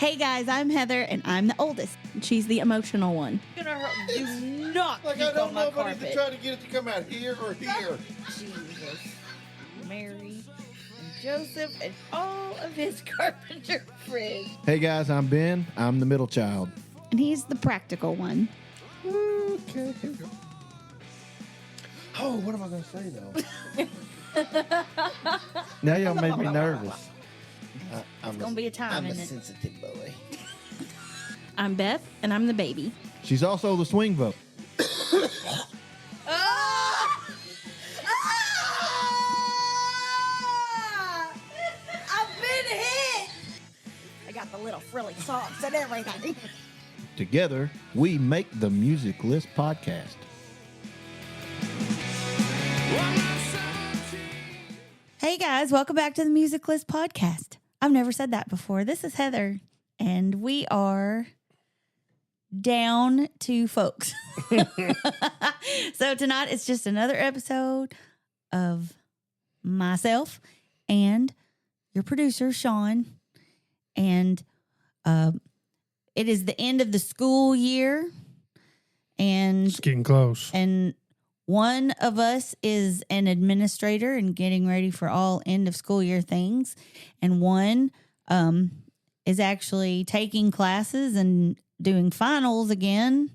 Hey guys, I'm Heather, and I'm the oldest. She's the emotional one. Do not like puke I don't on my know if I need to carpet. try to get it to come out here or here. Jesus, Mary, and Joseph, and all of his carpenter friends. Hey guys, I'm Ben. I'm the middle child. And he's the practical one. Okay. Oh, what am I going to say though? Now y'all made me nervous. It's going to be a time, I'm a isn't it? sensitive boy. I'm Beth, and I'm the baby. She's also the swing vote. I've been hit! I got the little frilly socks and everything. Together, we make the Music List Podcast. Hey guys, welcome back to the Music List Podcast. I've never said that before. This is Heather, and we are down to folks. So tonight it's just another episode of myself and your producer, Sean. And it is the end of the school year. And It's getting close. And one of us is an administrator and getting ready for all end of school year things. And one is actually taking classes and doing finals again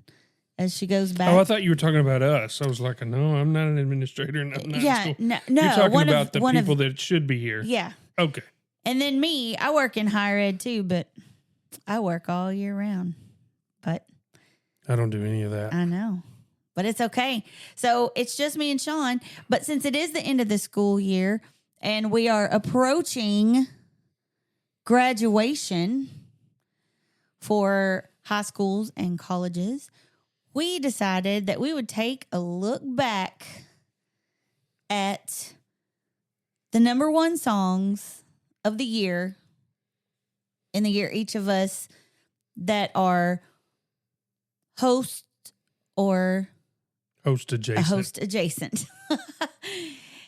as she goes back. Oh, I thought you were talking about us. I was like, no, I'm not an administrator. And I'm not in school. No. You're talking one about of, the one people of, that should be here. Yeah. Okay. And then me, I work in higher ed too, but I work all year round. But I don't do any of that. I know. But it's okay. So it's just me and Sean. But since it is the end of the school year and we are approaching graduation for high schools and colleges, we decided that we would take a look back at the number one songs of the year in the year each of us that are host or Host adjacent. a host adjacent.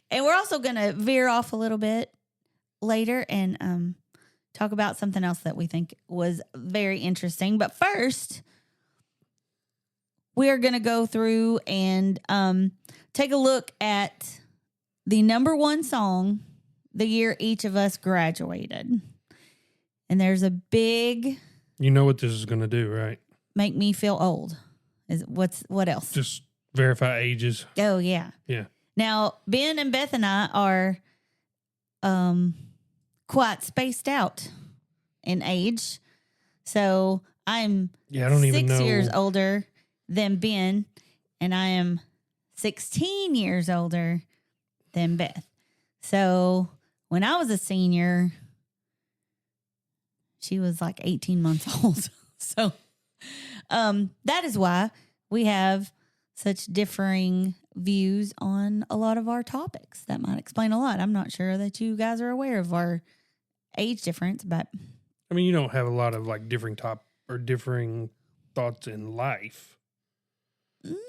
And we're also going to veer off a little bit later and talk about something else that we think was very interesting. But first, we are going to go through and take a look at the number one song the year each of us graduated. And there's a big... You know what this is going to do, right? Make me feel old. What else? Just verify ages. Oh, yeah. Yeah. Now, Ben and Beth and I are quite spaced out in age. So I'm Yeah, I don't even know. 6 years older than Ben, and I am 16 years older than Beth. So when I was a senior, she was like 18 months old. So that is why we have such differing views on a lot of our topics. That might explain a lot. I'm not sure that you guys are aware of our age difference, but I mean, you don't have a lot of like differing thoughts in life.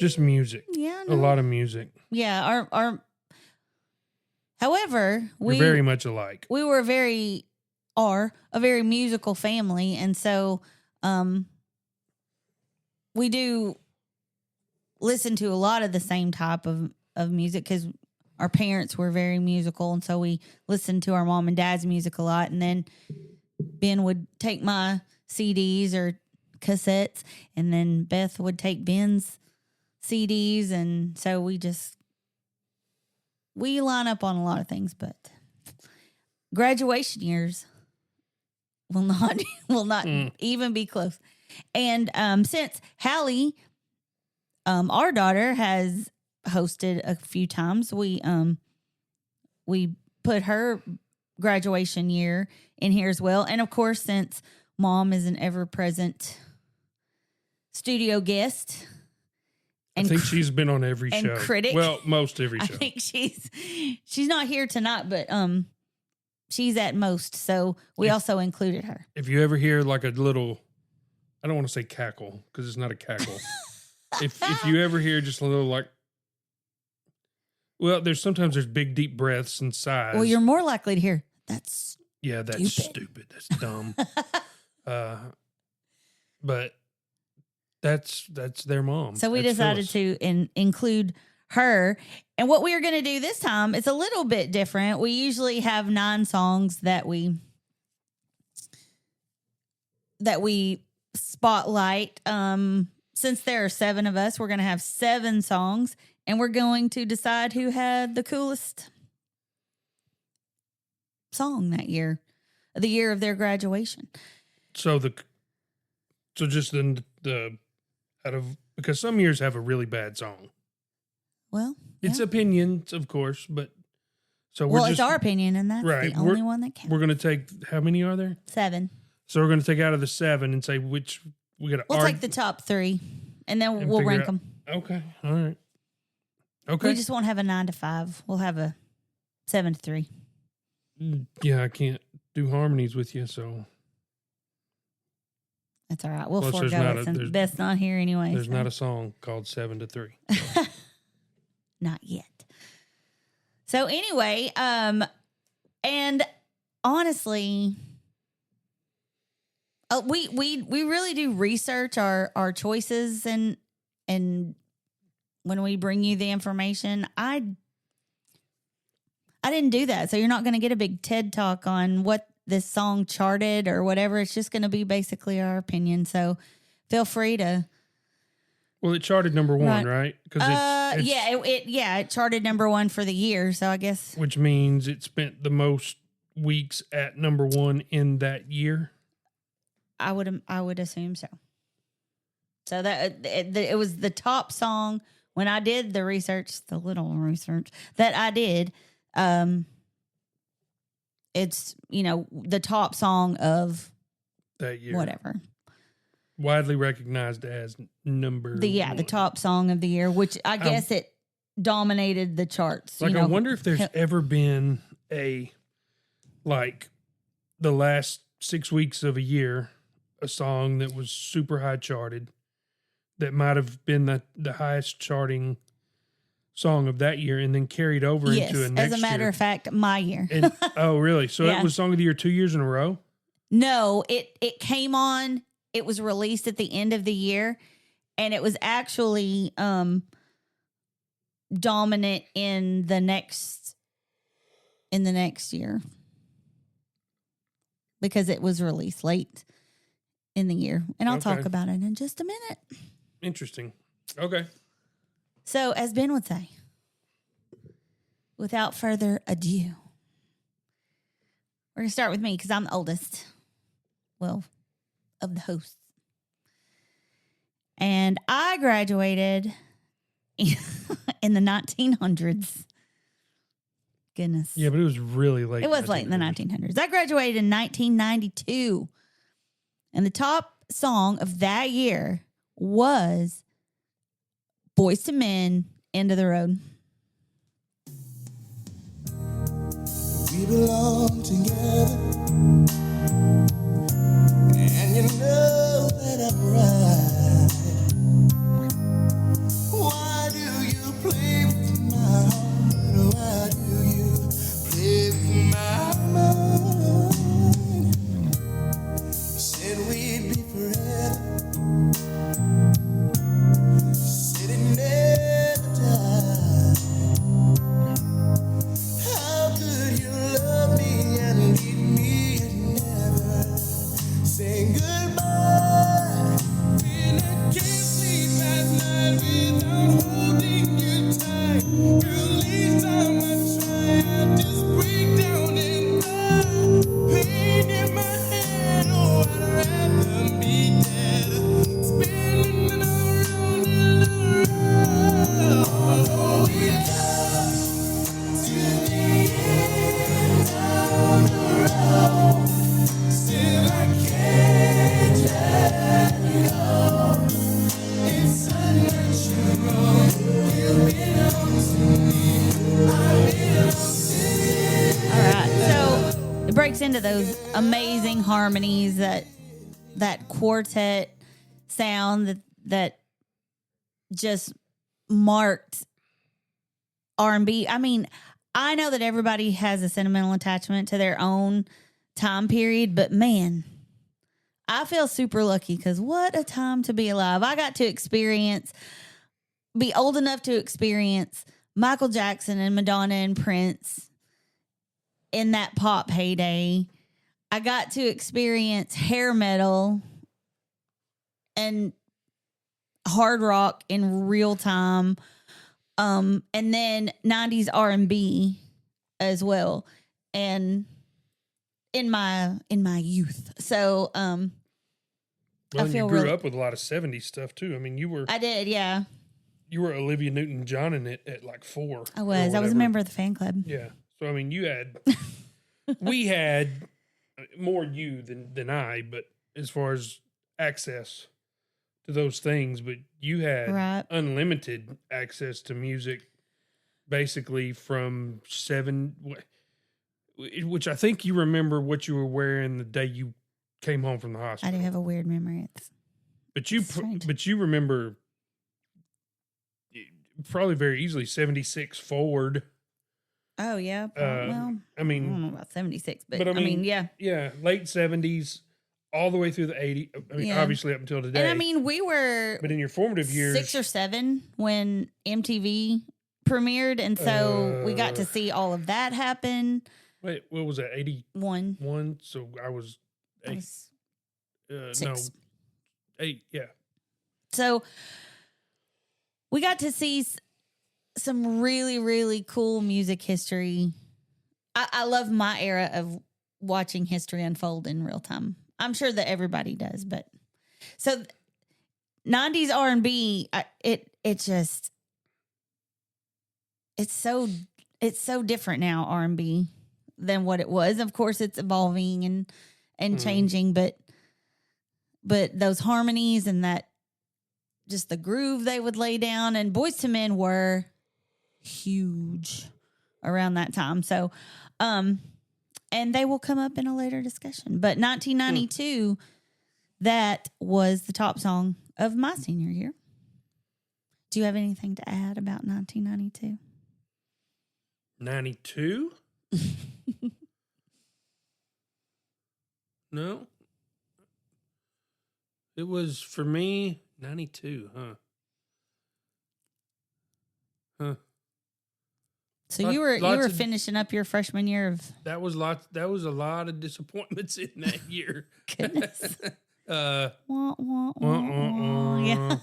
Just music. yeah, A lot of music. yeah. Our however, We're very much alike. we were a very musical family, and so we do listen to a lot of the same type of music because our parents were very musical, and so we listened to our mom and dad's music a lot. And then Ben would take my CDs or cassettes, and then Beth would take Ben's CDs, and so we line up on a lot of things. But graduation years will not even be close. And since Hallie, our daughter, has hosted a few times, we put her graduation year in here as well. And of course, since Mom is an ever-present studio guest, I think she's been on every and show. critic. Well, most every I show. think she's not here tonight, but she's at most. So we also included her. If you ever hear like a little, I don't want to say cackle because it's not a cackle. if you ever hear just a little like, well, sometimes there's big deep breaths and sighs. Well, you're more likely to hear that's that's stupid. That's dumb. But that's their mom. So we That's decided Phyllis. to include her. And what we are going to do this time, it's a little bit different. We usually have 9 songs that we spotlight. Since there are 7 of us, we're going to have 7 songs, and we're going to decide who had the coolest song that year, the year of their graduation. So just then the out of, because some years have a really bad song. Well, It's yeah. opinions, of course, but so we're It's our opinion, and that's right, the only one that counts. We're going to take, how many are there? 7. So we're going to take out of the 7 and say which we got to We'll take the top 3, and then and we'll figure rank out- them. Okay. All right. Okay. We just won't have a 9 to 5. We'll have a 7 to 3. Yeah, I can't do harmonies with you, so That's all right. We'll Plus, there's forego not it a- since there's- Beth's not here anyway. there's so. not a song called 7 to 3. Not yet. So anyway, and honestly, we really do research our choices, and when we bring you the information, I didn't do that, so you're not going to get a big TED talk on what this song charted or whatever. It's just going to be basically our opinion. So feel free to. Well, it charted number 1, right? Because it charted number 1 for the year. So I guess, which means it spent the most weeks at number 1 in that year. I would assume so. So that it was the top song when I did the research, the little research that I did. It's the top song of That year, whatever. widely recognized as number The 1. top song of the year, which I guess it dominated the charts. Like, I wonder if there's ever been a, like, the last 6 weeks of a year, a song that was super high charted that might have been the highest charting song of that year and then carried over into a next as a matter year. of fact, my year. And, oh, really? So Yeah. it was Song of the Year 2 years in a row? No, it came on. It was released at the end of the year, and it was actually dominant in the next year because it was released late in the year. And I'll talk Okay. about it in just a minute. Interesting. Okay. So, as Ben would say, without further ado, we're going to start with me because I'm the oldest, well, of the hosts. And I graduated in the 1900s. Goodness. Yeah, but it was really late. It was late in the 1900s. I graduated in 1992. And the top song of that year was Boyz II Men, End of the Road. We belong together, and you know that I'm right. Why do you play with my heart? Why do you play with my mind? You said we'd be forever, said it never died. How could you love me and leave me and never say goodbye? When I can't sleep at night without holding you tight, girl, each time I try, I just break down and cry. Pain in my head, oh, I'd rather be dead, spinning around and around. Oh, we got to the end of the road, still I can't let you go. It's unnatural. You belong to me. I belong to you. All right. So it breaks into those amazing harmonies, that quartet sound that just marked R&B. I mean, I know that everybody has a sentimental attachment to their own time period, but man, I feel super lucky because what a time to be alive. I got to be old enough to experience Michael Jackson and Madonna and Prince in that pop heyday. I got to experience hair metal and hard rock in real time. And then 90s R&B as well. And in my youth. So Well, I and feel you grew really, up with a lot of 70s stuff too. I mean, I did, yeah. you were Olivia Newton-John in it at like 4. I or was a whatever. member of the fan club. Yeah. So I mean, we had more you than I, but as far as access to those things, but you had Right. unlimited access to music, basically from 7. Which I think you remember what you were wearing the day you came home from the I hospital. do have a weird memory. It's strange. But you remember probably very easily 76 forward. Oh yeah. I I don't mean, know about 76, but, but I mean, yeah. yeah, late 70s, all the way through the 80s. I mean, Yeah. obviously up until today. And I mean, we were but in your formative years, 6 or 7 when MTV premiered, and so we got to see all of that happen. wait, what was that? 81. One, So I was I 8. was No, 6. 8. Yeah. So we got to see some really, really cool music history. I love my era of watching history unfold in real time. I'm sure that everybody does, but so 90s R&B, it's so different now, R&B, than what it was. Of course, it's evolving and changing, but those harmonies and that just the groove they would lay down, and Boyz II Men were huge around that time. So, and they will come up in a later discussion. But 1992, that was the top song of my senior year. Do you have anything to add about 1992? 92? No. It was for me 92, huh? Huh. So you were Lots of- finishing up your freshman year of That was a lot of disappointments in that year. goodness. uh Wah, wah, wah, wah, wah. wah. Yeah.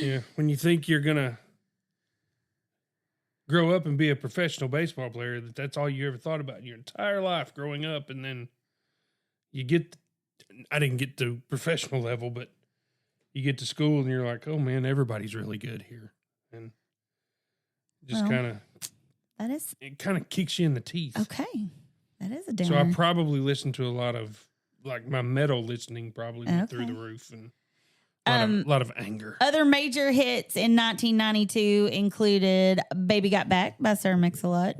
yeah, when you think you're going to grow up and be a professional baseball player, that's all you ever thought about in your entire life growing up, and then you get I didn't get to professional level, but you get to school and you're like, oh man, everybody's really good here. And just Well, that is it kind of kicks you in the teeth. okay. That is a downer. So I probably listened to a lot of, like, my metal listening probably went through Okay. the roof, and a lot of anger. Other major hits in 1992 included "Baby Got Back" by Sir Mix-a-Lot,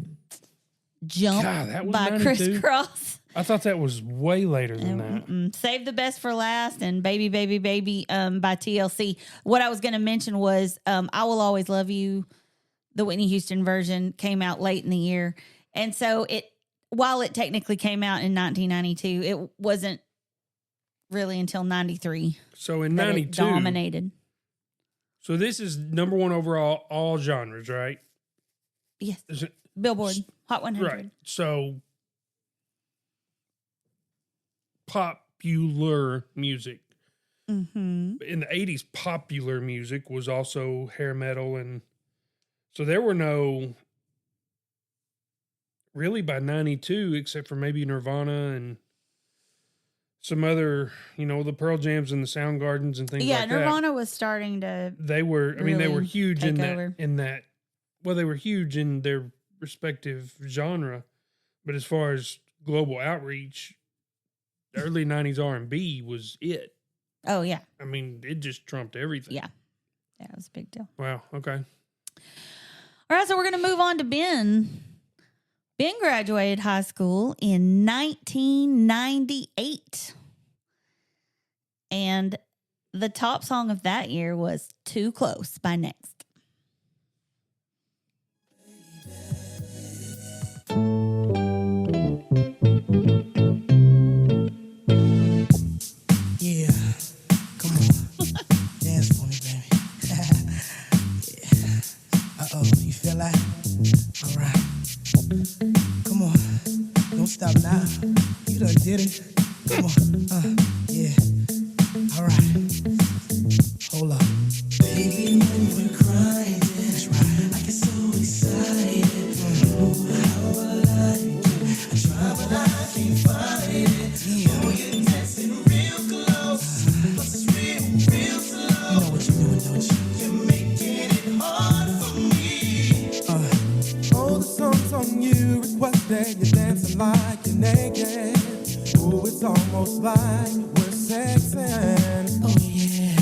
"Jump" God, that was by 92? Criss Cross, I thought that was way later than that. "Save the Best for Last," and "Baby, Baby, Baby" by TLC. What I was going to mention was "I Will Always Love You." The Whitney Houston version came out late in the year, and so while it technically came out in 1992, it wasn't really until 93 So in that it 92, dominated. so this is number 1 overall, all genres, right? Yes, Is it, Billboard Hot 100. right. So popular music. Mm-hmm. In the 80s, popular music was also hair metal, and so there were no really by 92, except for maybe Nirvana and some other, the Pearl Jams and the Soundgardens and things Yeah, like Nirvana was starting to. that. They were, they were really huge take in over. that. Well, they were huge in their respective genre, but as far as global outreach, early 90s R&B was it. Oh yeah, I mean, it just trumped everything. yeah, it was a big deal. Wow. Okay. All right, so we're gonna move on to Ben. Ben graduated high school in 1998, and the top song of that year was "Too Close" by Next. relax. All right. Come on. Don't stop now. You done did it. Come on. Yeah. All right. Hold up. Baby, when we're crying, that's right. I get so excited. Oh, how I like it. I try, but I can't find it. Yeah. Oh, you're dancing real close. Plus it's real slow. You know what you're doing, don't you? You're making it hard for me. Oh, the song's on you. Requested you're dancing like you're naked. Oh, it's almost like we're sexing. Oh, yeah.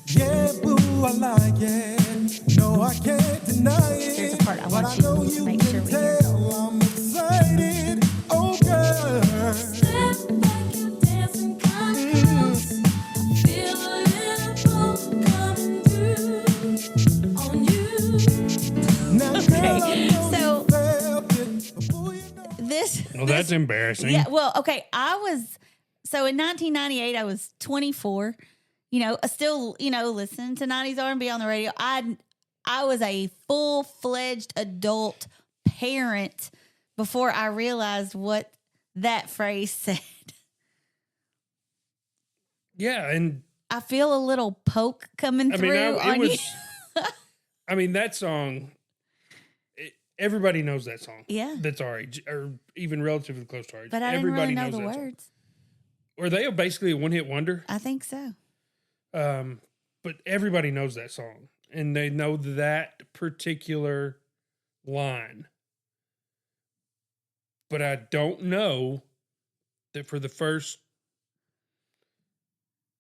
Yeah, boo, I like it. No, I can't deny it. Here's a part I want but you I know to you make can sure we hear. tell I'm excited. Oh, girl. Step like you're dancing kind of close. I feel a little pull coming through on you. Now, girl, I know so- you felt it. Before you know This. Well, that's embarrassing. Yeah. Well, okay. So in 1998, I was 24. You know, still, listening to 90s R&B on the radio. I was a full-fledged adult parent before I realized what that phrase said. Yeah, and I feel a little poke coming through on you. I mean, that song, everybody knows that song. Yeah. That's our age, or even relatively close to our age. But I didn't Everybody really know the knows that song. words. Were they basically a one-hit wonder? I think so. But everybody knows that song, and they know that particular line. But I don't know that for the first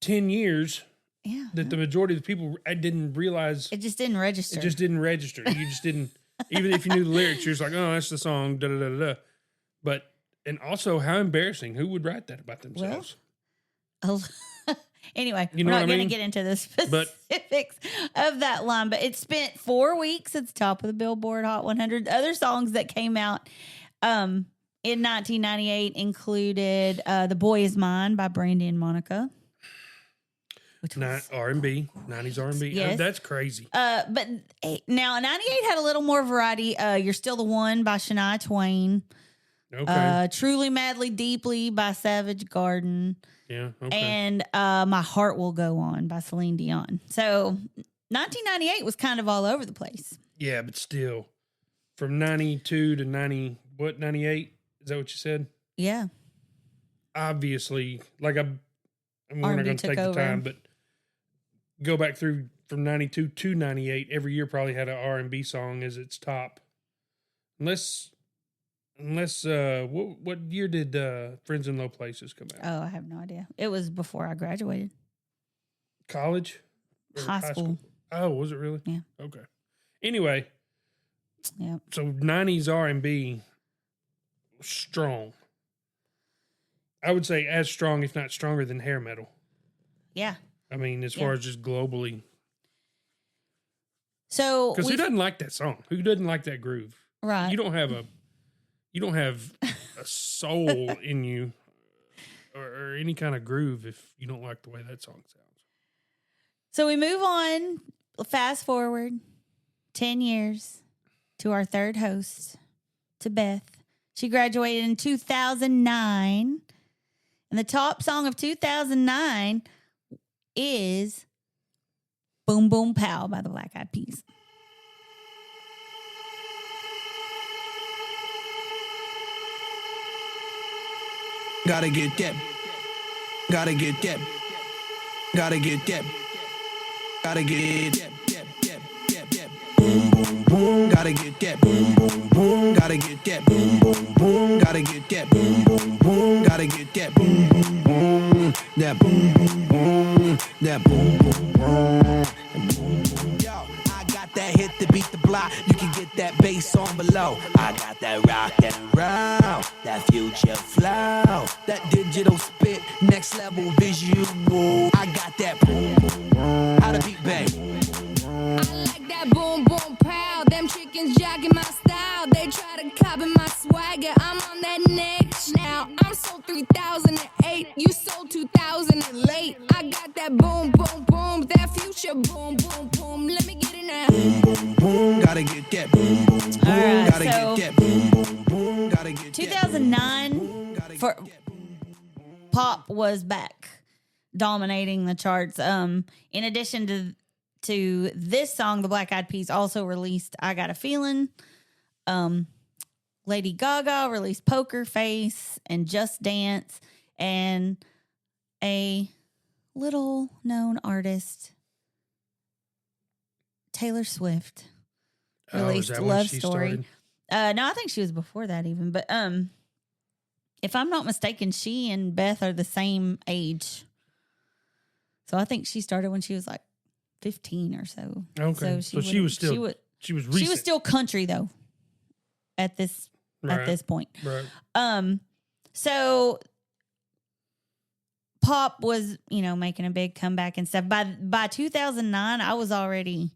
10 years Yeah. that the majority of the people I didn't realize It just didn't register. it just didn't register. You just didn't, even if you knew the lyrics, you're just like, oh, that's the song, da da da da. But, and also, how embarrassing. Who would write that about themselves? Anyway, You know we're what not I going to mean? get into the But- specifics of that line, but it spent 4 weeks at the top of the Billboard Hot 100. Other songs that came out in 1998 included "The Boy Is Mine" by Brandy and Monica, which was R&B, 90s R&B. Yes. That's crazy. but now 98 had a little more variety. "You're Still the One" by Shania Twain, Okay. "Truly Madly Deeply" by Savage Garden. Yeah. Okay. And "My Heart Will Go On" by Celine Dion. So 1998 was kind of all over the place. Yeah, but still, from 92 to 98? Is that what you said? Yeah. Obviously, like we're not R&B going to took take the over. time, but go back through from 92 to 98. Every year probably had an R&B song as its top. Unless what year did Friends in Low Places come out? Oh, I have no idea. It was before I graduated. College? Or High school. Oh, was it really? Yeah. Okay. Anyway, Yeah. so 90s R&B was strong. I would say as strong, if not stronger, than hair metal. Yeah. I mean, as far as just globally. So Because who we doesn't like that song? Who doesn't like that groove? right. You don't have a soul in you or any kind of groove if you don't like the way that song sounds. So we move on, fast forward 10 years to our third host, to Beth. She graduated in 2009. And the top song of 2009 is "Boom Boom Pow" by the Black Eyed Peas. Gotta get that. Gotta get that. Gotta get that. Gotta get that. Boom, boom, boom. Gotta get that. Boom, boom, boom. Gotta get that. Boom, boom, boom. Gotta get that. Boom, boom, boom. Gotta get that. Boom, boom, boom. That boom, boom, boom. That boom, boom, boom. Yo, I got that hit to beat the block. You can get that bass on below. I got that rock and roll, that future flow, that digital spit, next level visual. I got that boom, boom, boom. How to beat bang. I like that boom boom pow. Them chickens jogging my style. They try to copy my swagger. I'm on that next now. I'm sold 3008. You sold 2000 and late. I got that boom boom boom. That future boom boom boom. Let me get it now. Boom, boom, boom. Gotta get that boom, boom, Gotta So- get that boom, boom, boom. Gotta get that 2009 for pop was back dominating the charts. In addition to this song, the Black Eyed Peas also released "I Got a Feeling." Lady Gaga released "Poker Face" and "Just Dance," and a little known artist, Taylor Swift, released is that when "Love she Story." started? No, I think she was before that even. But if I'm not mistaken, she and Beth are the same age. So I think she started when she was like 15 or so. Okay, so she was still she was recent. She was still country though at this point. Right. So pop was, making a big comeback and stuff. By 2009, I was already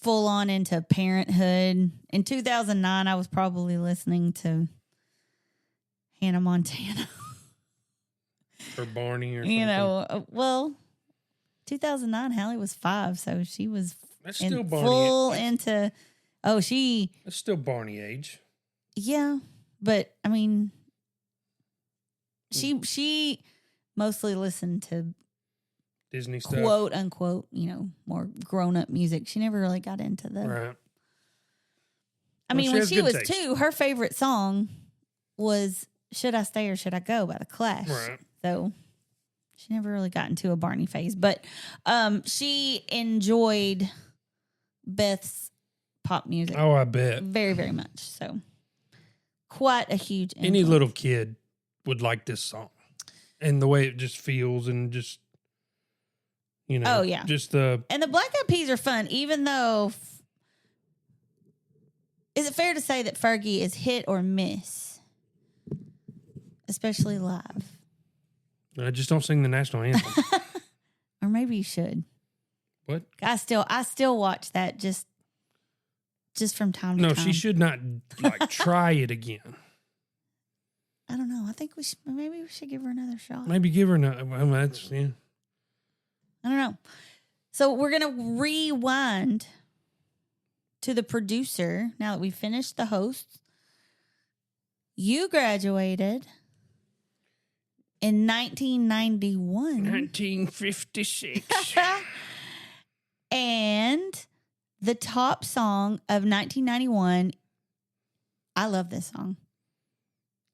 full on into parenthood. In 2009, I was probably listening to Hannah Montana. Or Barney or something. Well, 2009, Hallie was 5, so she was That's still Barney. full into. Oh, That's still Barney age. Yeah, but I mean, she mostly listened to Disney stuff. quote unquote, more grown up music. She never really got into the. Right. I Well, mean, she when has she good was taste. 2, her favorite song was "Should I Stay or Should I Go" by The Clash. Right. So she never really got into a Barney phase, but she enjoyed Beth's pop music Oh, I bet. very, very much. So quite a huge Any influence. little kid would like this song. And the way it just feels and just, Oh, yeah. Just the. And the Black Eyed Peas are fun, even though. Is it fair to say that Fergie is hit or miss, especially live? I just don't sing the national anthem. Or maybe you should. What? I still watch that just from time to No, time. she should not try it again. I don't know. I think maybe we should give her another shot. Maybe give her another. Well, that's, yeah. I don't know. So we're gonna rewind to the producer now that we've finished the hosts. You graduated in 1991. 1956. And the top song of 1991, I love this song,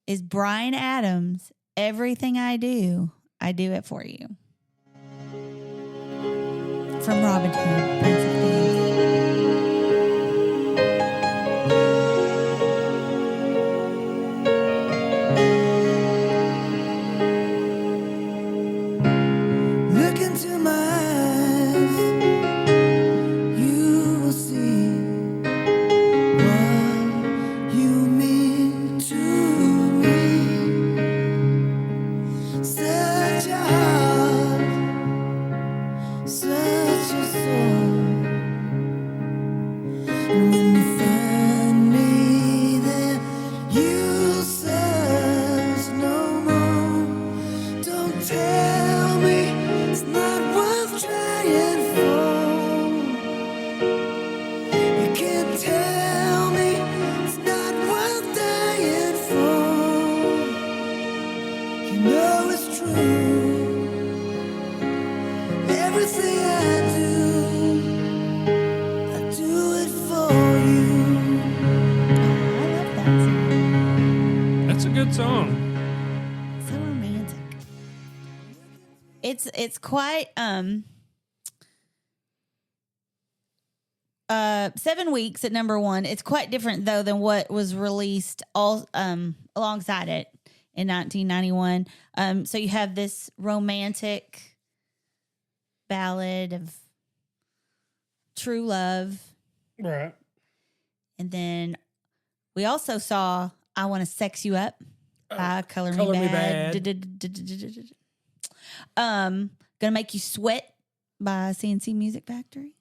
is Bryan Adams' "Everything I Do It For You." From Robin Hood, Prince of Thieves. Look into my eyes, you will see what you mean to me. Such a heart, such a soul. And when you find me there, you'll search no more. Don't tell me it's not worth trying for. You can't tell me it's not worth dying for. You know it's true. Everything I do it for you. I love that song. That's a good song. So romantic. It's quite 7 weeks at number 1. It's quite different though than what was released all alongside it in 1991. So you have this romantic ballad of true love, Right. and then we also saw "I Want to Sex You Up" by Color Color Me Me Bad. Gonna Make You Sweat by CNC Music Factory.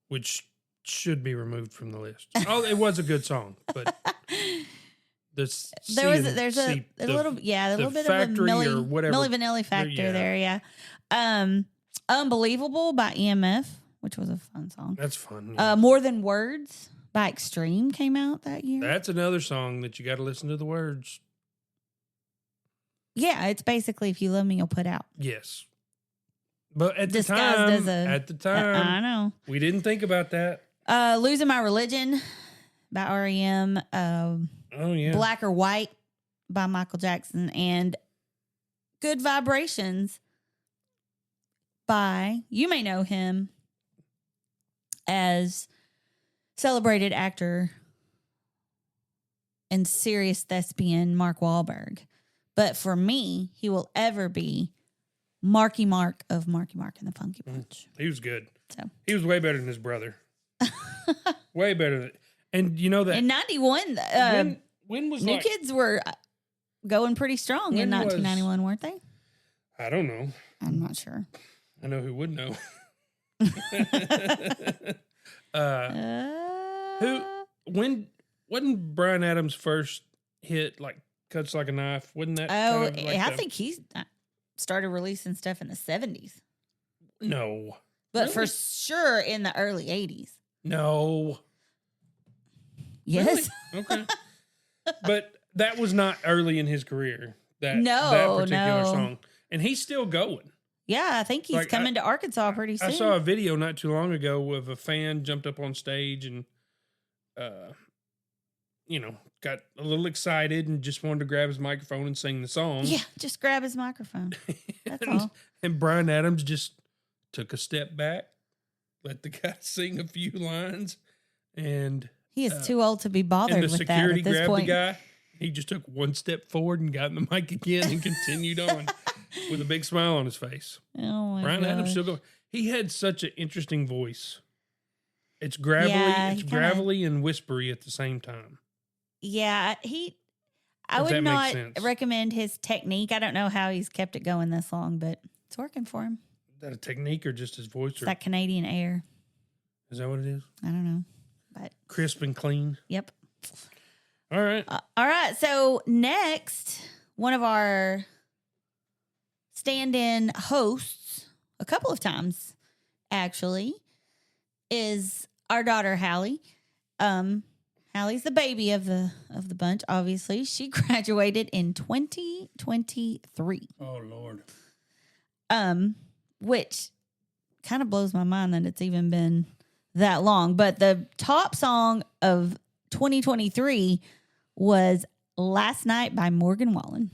Which should be removed from the list. Oh, it was a good song, but there's a little bit of a factory or whatever. Milli Vanilli factor Yeah. there, yeah. Unbelievable by EMF, which was a fun song. That's fun. Yeah. More Than Words by Extreme came out that year. That's another song that you got to listen to the words. Yeah, it's basically If You Love Me, You'll Put Out. Yes. But at the Disguised time, as I know. we didn't think about that. Losing My Religion by R.E.M. Oh, yeah. Black or White by Michael Jackson, and Good Vibrations by, you may know him as celebrated actor and serious thespian Mark Wahlberg. But for me, he will ever be Marky Mark of Marky Mark and the Funky Bunch. He was good. So he was way better than his brother. Way better than. And you know that in 91, when was New like, Kids were going pretty strong in When was- 1991, weren't they? I don't know. I'm not sure. I know who would know. Who when wasn't Bryan Adams' first hit like Cuts Like a Knife? Wasn't that? Oh, kind of like I think he's started releasing stuff in the 70s, no, but for Really? sure in the early 80s. no. Yes. Really? Okay, but that was not early in his career. That No, that particular no. song, and he's still going. Yeah, I think he's Like, coming to Arkansas pretty soon. I saw a video not too long ago of a fan jumped up on stage and, got a little excited and just wanted to grab his microphone and sing the song. Yeah, just grab his microphone. That's all. And Bryan Adams just took a step back, let the guy sing a few lines, and He is too old to be bothered the with that security at this grabbed point. the guy. He just took one step forward and got in the mic again and continued on with a big smile on his face. Oh my Bryan Adams gosh. still going. He had such an interesting voice. It's gravelly, Yeah, it's he kinda- gravelly and whispery at the same time. Yeah, I If would that makes not sense. recommend his technique. I don't know how he's kept it going this long, but it's working for him. Is that a technique or just his voice? It's Or, that Canadian air. is that what it is? I don't know, but Crisp and clean. yep. All right. All right. So next, one of our stand-in hosts, a couple of times actually, is our daughter Hallie. Hallie's the baby of the bunch. Obviously, she graduated in 2023. Oh Lord. Which kind of blows my mind that it's even been that long. But the top song of 2023 was Last Night by Morgan Wallen.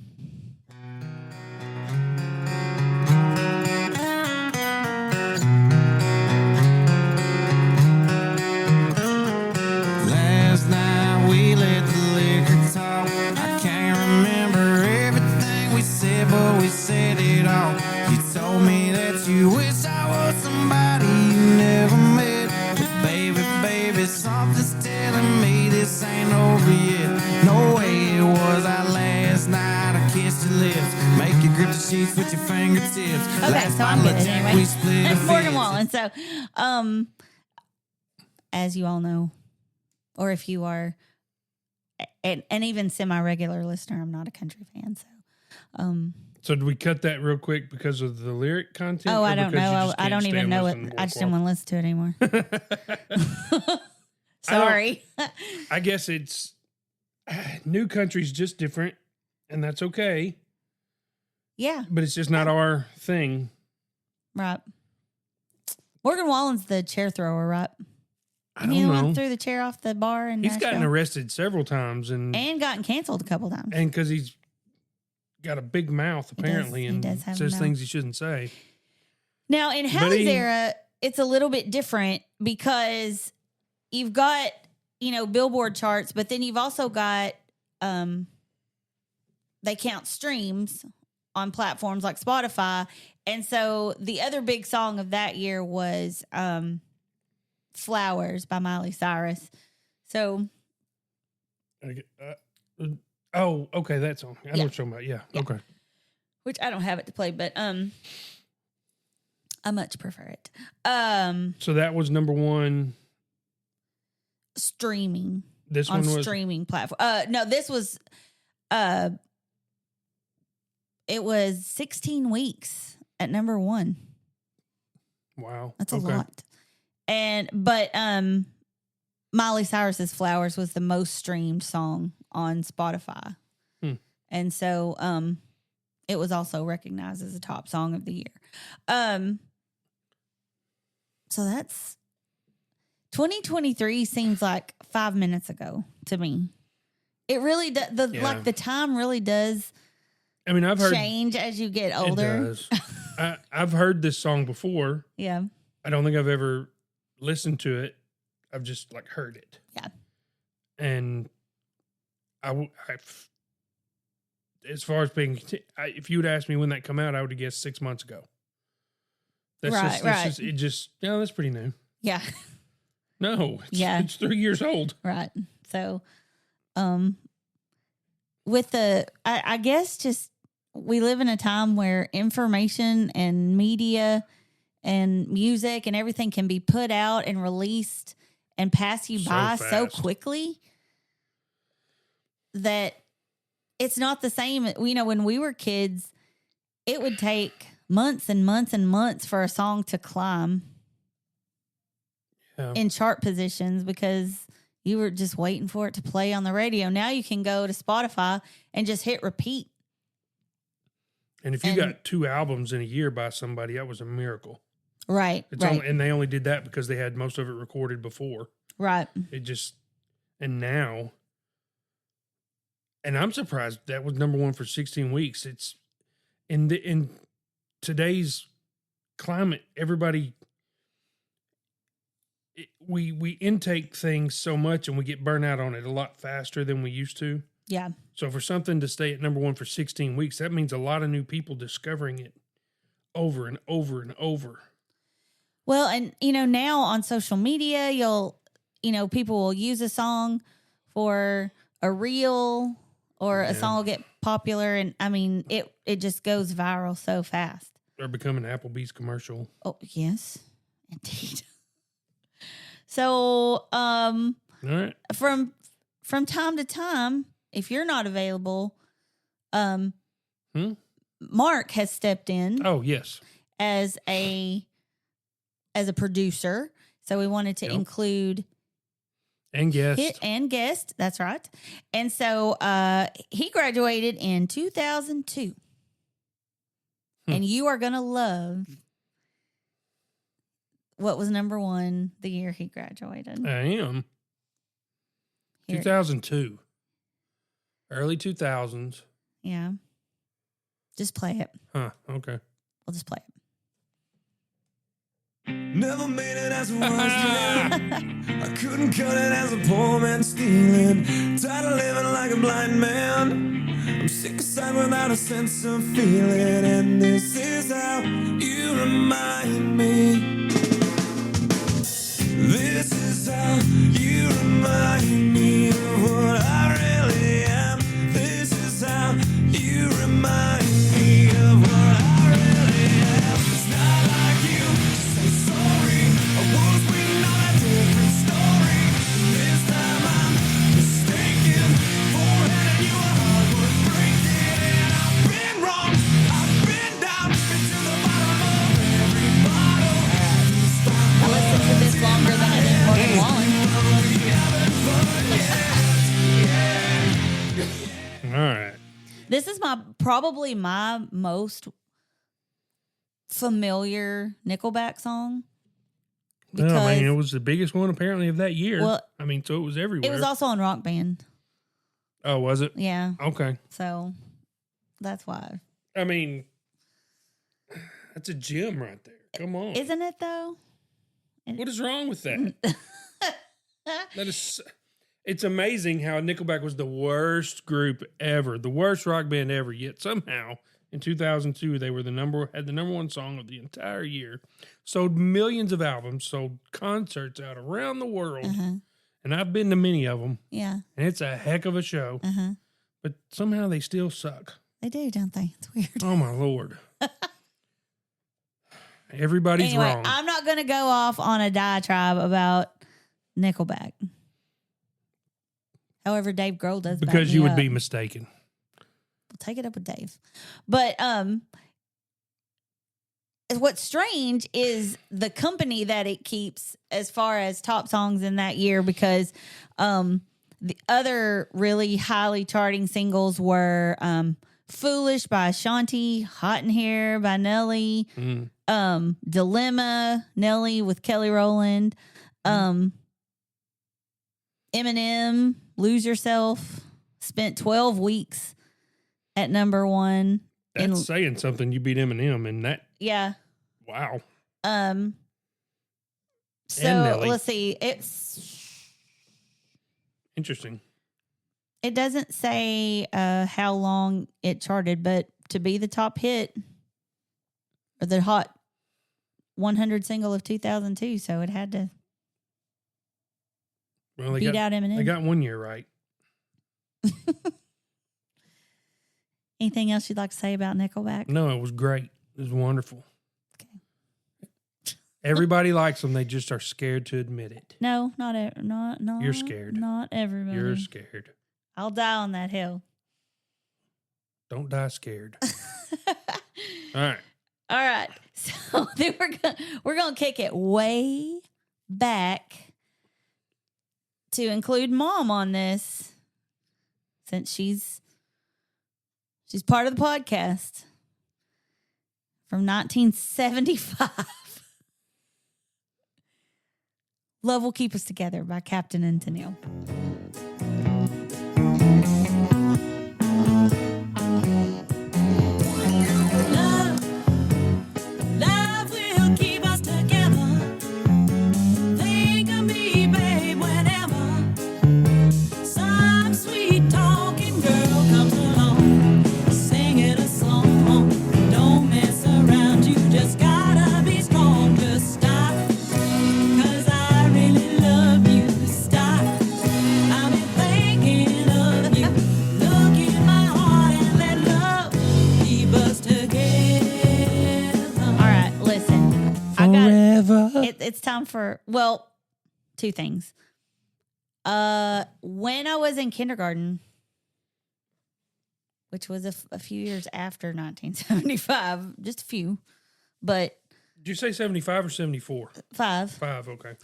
Last night we let the liquor talk. I can't remember everything we said, but we said it all. You told me that you wish I was somebody you never met. But baby, something's telling me this ain't over yet. No way it was our last night. I kissed your lips, make you grip the sheets with your fingertips. Okay, Last so I'm bottle of good Jack, anyway. we split That's a Morgan fifth. Wallen. So, as you all know, or if you are an even semi-regular listener, I'm not a country fan. So, So did we cut that real quick because of the lyric content? oh, or I don't because you know. just I can't don't even stand know it. listening to I Mark just didn't want to listen to it anymore. Wahlberg? Sorry. I guess it's new country's just different, and that's okay. Yeah, But it's just not our thing. right. Morgan Wallen's the chair thrower, right? I He don't the one know. threw the chair off the bar in He's Nashville gotten arrested several times, and gotten canceled a couple times. because he's got a big mouth apparently, he and does have a says mouth. things he shouldn't say. Now, in But Hallie's he- era, it's a little bit different because you've got, Billboard charts, but then you've also got, they count streams on platforms like Spotify. And so the other big song of that year was Flowers by Miley Cyrus. So, Oh, okay, that song. I know Yeah. what you're talking about. Yeah, Yeah. okay. which I don't have it to play, but I much prefer it. So that was number one. Streaming. This On one was streaming platform. No, this was it was 16 weeks at number 1. wow. That's a Okay. lot. But Miley Cyrus's Flowers was the most streamed song on Spotify. And so it was also recognized as a top song of the year. So that's 2023 seems like 5 minutes ago to me. It really does. Like the time really does. I mean, I've heard change as you get older. It does. I've heard this song before. Yeah. I don't think I've ever listened to it. I've just like heard it. Yeah. And as far as being, if you would ask me when that come out, I would have guessed 6 months ago. That's that's pretty new. Yeah. No, it's 3 years old. Right. So, I guess just we live in a time where information and media and music and everything can be put out and released and pass you by so quickly that it's not the same. You know, when we were kids, it would take months and months and months for a song to climb in chart positions because you were just waiting for it to play on the radio. Now you can go to Spotify and just hit repeat. And if you got 2 albums in a year by somebody, that was a miracle. Right. And they only did that because they had most of it recorded before. Right. And now, and I'm surprised that was number 1 for 16 weeks. It's in today's climate, everybody, we intake things so much and we get burnt out on it a lot faster than we used to. Yeah. So for something to stay at number 1 for 16 weeks, that means a lot of new people discovering it over and over and over. Well, and, now on social media, people will use a song for a reel or a song will get popular. And, I mean, it just goes viral so fast. Or become an Applebee's commercial. Oh, yes, indeed. So, all right. From time to time, if you're not available, Mark has stepped in. Oh, yes. As a producer. So we wanted to include and guest. That's right. And so he graduated in 2002. And you are going to love what was number 1 the year he graduated. I am. 2002. Early 2000s. Yeah. Just play it. Huh. Okay. We'll just play it. Never made it as a wise man. I couldn't cut it as a poor man stealing. Tired of living like a blind man. I'm sick aside without a sense of feeling. And this is how you remind me. This is how you remind me of what I really am. This is how you remind me of what I really am. It's not like you say sorry. I was waiting on a different story. This time I'm mistaken for handing you a heart worth breaking. And I've been wrong. I've been down. Been to the bottom of every bottle. I listened to this longer than I did Morgan Wallen. All right. This is probably my most familiar Nickelback song. Well, I mean, it was the biggest one apparently of that year. Well, I mean, so it was everywhere. It was also on Rock Band. Oh, was it? Yeah. Okay. So that's why. I mean, that's a gem right there. Come on. Isn't it though? What is wrong with that? It's amazing how Nickelback was the worst group ever, the worst rock band ever. Yet somehow in 2002 they were had the number 1 song of the entire year, sold millions of albums, sold concerts out around the world, and I've been to many of them. Yeah, and it's a heck of a show. But somehow they still suck. They do, don't they? It's weird. Oh my Lord. Everybody's wrong. I'm not going to go off on a diatribe about Nickelback. However, Dave Grohl does. Because you would be mistaken. We'll take it up with Dave. But what's strange is the company that it keeps as far as top songs in that year, because the other really highly charting singles were Foolish by Ashanti, Hot in Here by Nelly, Dilemma, Nelly with Kelly Rowland, Eminem, Lose Yourself, spent 12 weeks at number one. That's saying something. You beat Eminem in that. Yeah. Wow. So Nelly. let's see. It's Interesting. It doesn't say how long it charted, but to be the top hit or the hot 100 single of 2002, so it had to beat out Eminem. They got 1 year right. Anything else you'd like to say about Nickelback? No, it was great. It was wonderful. Okay. Everybody likes them. They just are scared to admit it. No, not. You're scared. Not everybody. You're scared. I'll die on that hill. Don't die scared. All right. All right. So then we're gonna kick it way back to include Mom on this, since she's part of the podcast, from 1975. Love Will Keep Us Together by Captain and Tennille. Love will keep us together. Think of me, babe, whenever some sweet talking girl comes along, singing a song. Don't mess around, you just gotta be strong. Just stop, 'cause I really love you. Stop, I've been thinking of you. Look in my heart and let love keep us together. All right, listen. Forever. It's time for, well, two things. When I was in kindergarten, which was a few years after 1975, just a few, but Did you say 75 or 74? 5. 5, okay.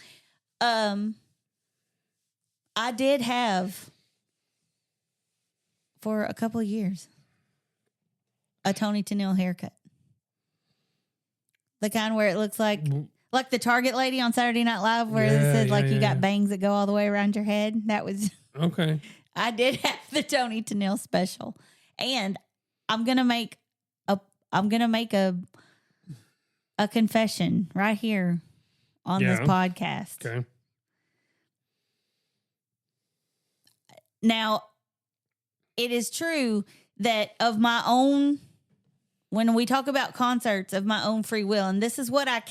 I did have, for a couple of years, a Tony Tennille haircut. The kind where it looks like the Target lady on Saturday Night Live, where it Yeah, says like yeah, you got yeah. bangs that go all the way around your head. That was, Okay. I did have the Tony Tennille special, and I'm gonna make a confession right here on this Yeah. podcast. Okay. Now, it is true that of my own, when we talk about concerts of my own free will, and this is what I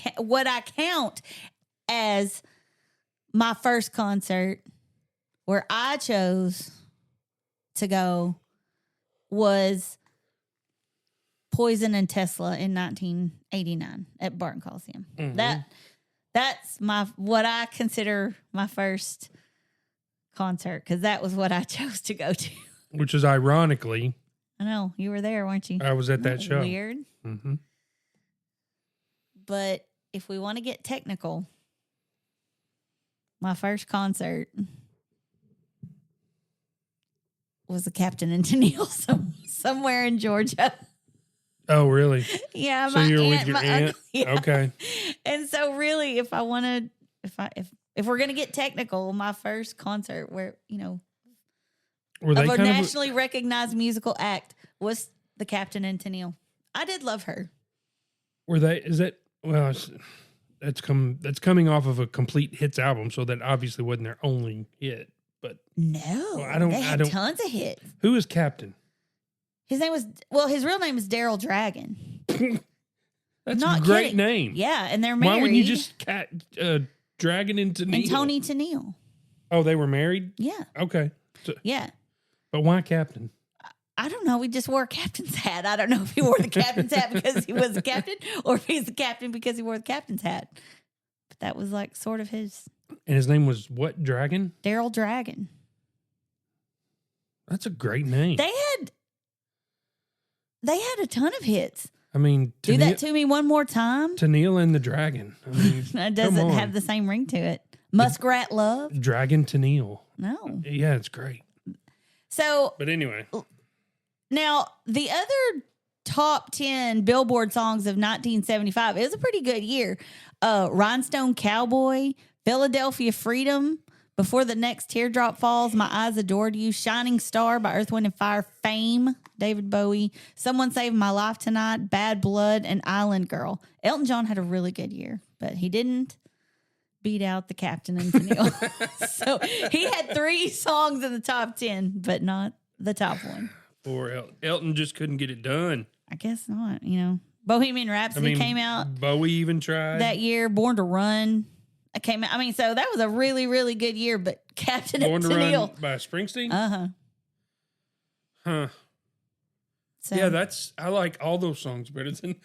count as my first concert where I chose to go, was Poison and Tesla in 1989 at Barton Coliseum. Mhm. That's what I consider my first concert, because that was what I chose to go to. Which is ironically, I know you were there, weren't you? I was at that show. Weird, Mm-hmm. but if we want to get technical, my first concert was the Captain and Tennille somewhere in Georgia. Oh, really? Yeah, So you were with your aunt? uncle, yeah. Okay. And so, really, if we're gonna get technical, my first concert where Were they of a kind of nationally recognized musical act was the Captain and Tennille. I did love her. were they? Is that well? That's coming off of a complete hits album, so that obviously wasn't their only hit. But No, Well, they had tons of hits. who is Captain? His real name is Daryl Dragon. That's Not a great kidding. name. Yeah, and they're married. Why wouldn't you just Dragon into and Tony Tennille? Oh, they were married. Yeah, Okay. So, yeah. but why Captain? I don't know. We just wore a captain's hat. I don't know if he wore the captain's hat because he was a captain, or if he's the captain because he wore the captain's hat. But that was like sort of his And his name was what? Dragon? Daryl Dragon. That's a great name. They had a ton of hits. I mean, Do that to me one more time. Tennille and the Dragon. I mean, That doesn't have the same ring to it. Muskrat Love? Dragon Tennille. No. Yeah, it's great. So But anyway, now the other top 10 Billboard songs of 1975, it was a pretty good year. Rhinestone Cowboy, Philadelphia Freedom, Before the Next Teardrop Falls, My Eyes Adored You, Shining Star by Earth, Wind & Fire, Fame, David Bowie, Someone Saved My Life Tonight, Bad Blood, and Island Girl. Elton John had a really good year, but he didn't beat out the Captain and Tennille. So he had 3 songs in the top 10, but not the top one. Poor Elton just couldn't get it done. I guess not, Bohemian Rhapsody came out Bowie even tried. that year. Born to Run came out. So that was a really, really good year, but Captain Born and to Tennille. Run by Springsteen? Uh-huh. Huh. So, Yeah, I like all those songs better than.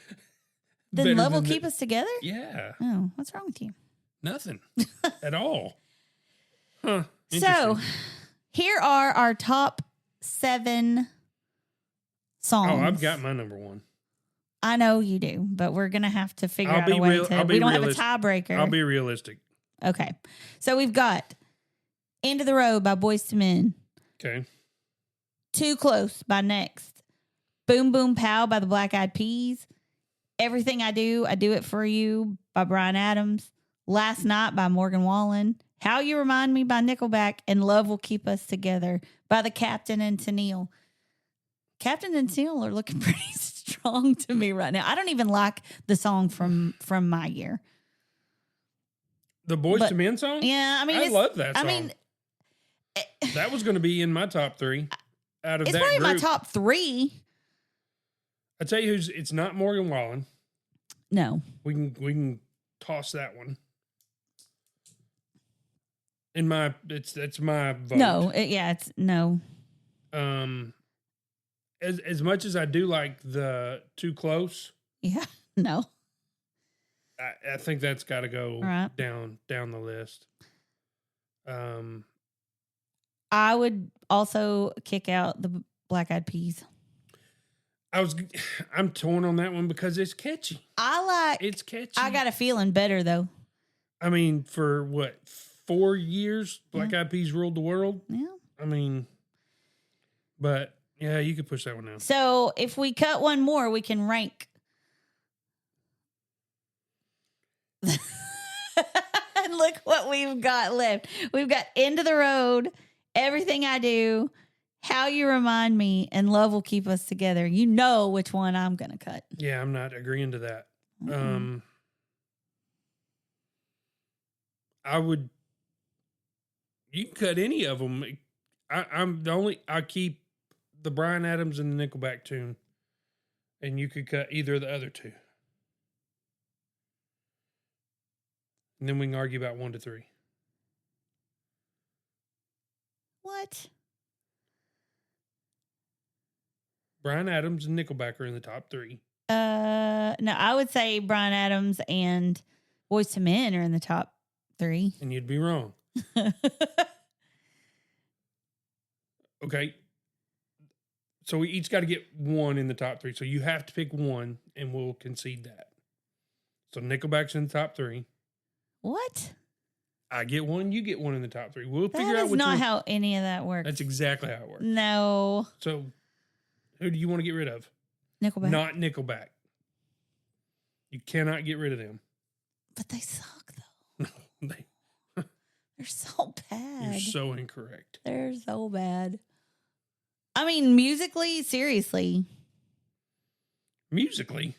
then Love Will Keep Us Together? Yeah. Oh, what's wrong with you? Nothing at all. Huh. So Interesting. here are our top 7 songs. Oh, I've got my number 1. I know you do, but we're going to have to figure I'll out be a way real- to. I'll be We don't realistic. have a tiebreaker. I'll be realistic. Okay. So we've got End of the Road by Boyz II Men. Okay. Too Close by Next. Boom Boom Pow by the Black Eyed Peas. Everything I Do It For You by Bryan Adams. Last Night by Morgan Wallen. How You Remind Me by Nickelback. And Love Will Keep Us Together by the Captain and Tennille. Captain and Tennille are looking pretty strong to me right now. I don't even like the song from my year. The Boys But- to Men song? Yeah, I mean, I love that song. I mean, that was going to be in my top 3 out of it's that probably group. my top 3. I tell you it's not Morgan Wallen. No. We can toss that one. That's my vote. No. It's no. As much as I do like the Too Close, Yeah. No. I think that's got to go Right. down the list. I would also kick out the Black Eyed Peas. I'm torn on that one because it's catchy. It's catchy. I got a feeling better though. I mean, for what, 4 years, Black Eyed Peas ruled the world. Yeah. I mean, but yeah, you could push that one down. So if we cut one more, we can rank. And look what we've got left. We've got End of the Road, Everything I Do, How You Remind Me, and Love Will Keep Us Together. You know which one I'm going to cut. Yeah, I'm not agreeing to that. Mhm. I would. You can cut any of them. I keep the Bryan Adams and the Nickelback tune, and you could cut either of the other 2, and then we can argue about 1 to 3. What? Bryan Adams and Nickelback are in the top 3. No, I would say Bryan Adams and Boyz II Men are in the top 3. And you'd be wrong. Okay. So we each got to get 1 in the top 3. So you have to pick 1, and we'll concede that. So Nickelback's in the top 3. What? I get 1, you get 1 in the top 3. We'll figure That out is which not one. how any of that works. That's exactly how it works. No. So who do you want to get rid of? Nickelback. Not Nickelback. You cannot get rid of them. But they suck though. They- They're so bad. You're so incorrect. They're so bad. I mean, musically, seriously. Musically.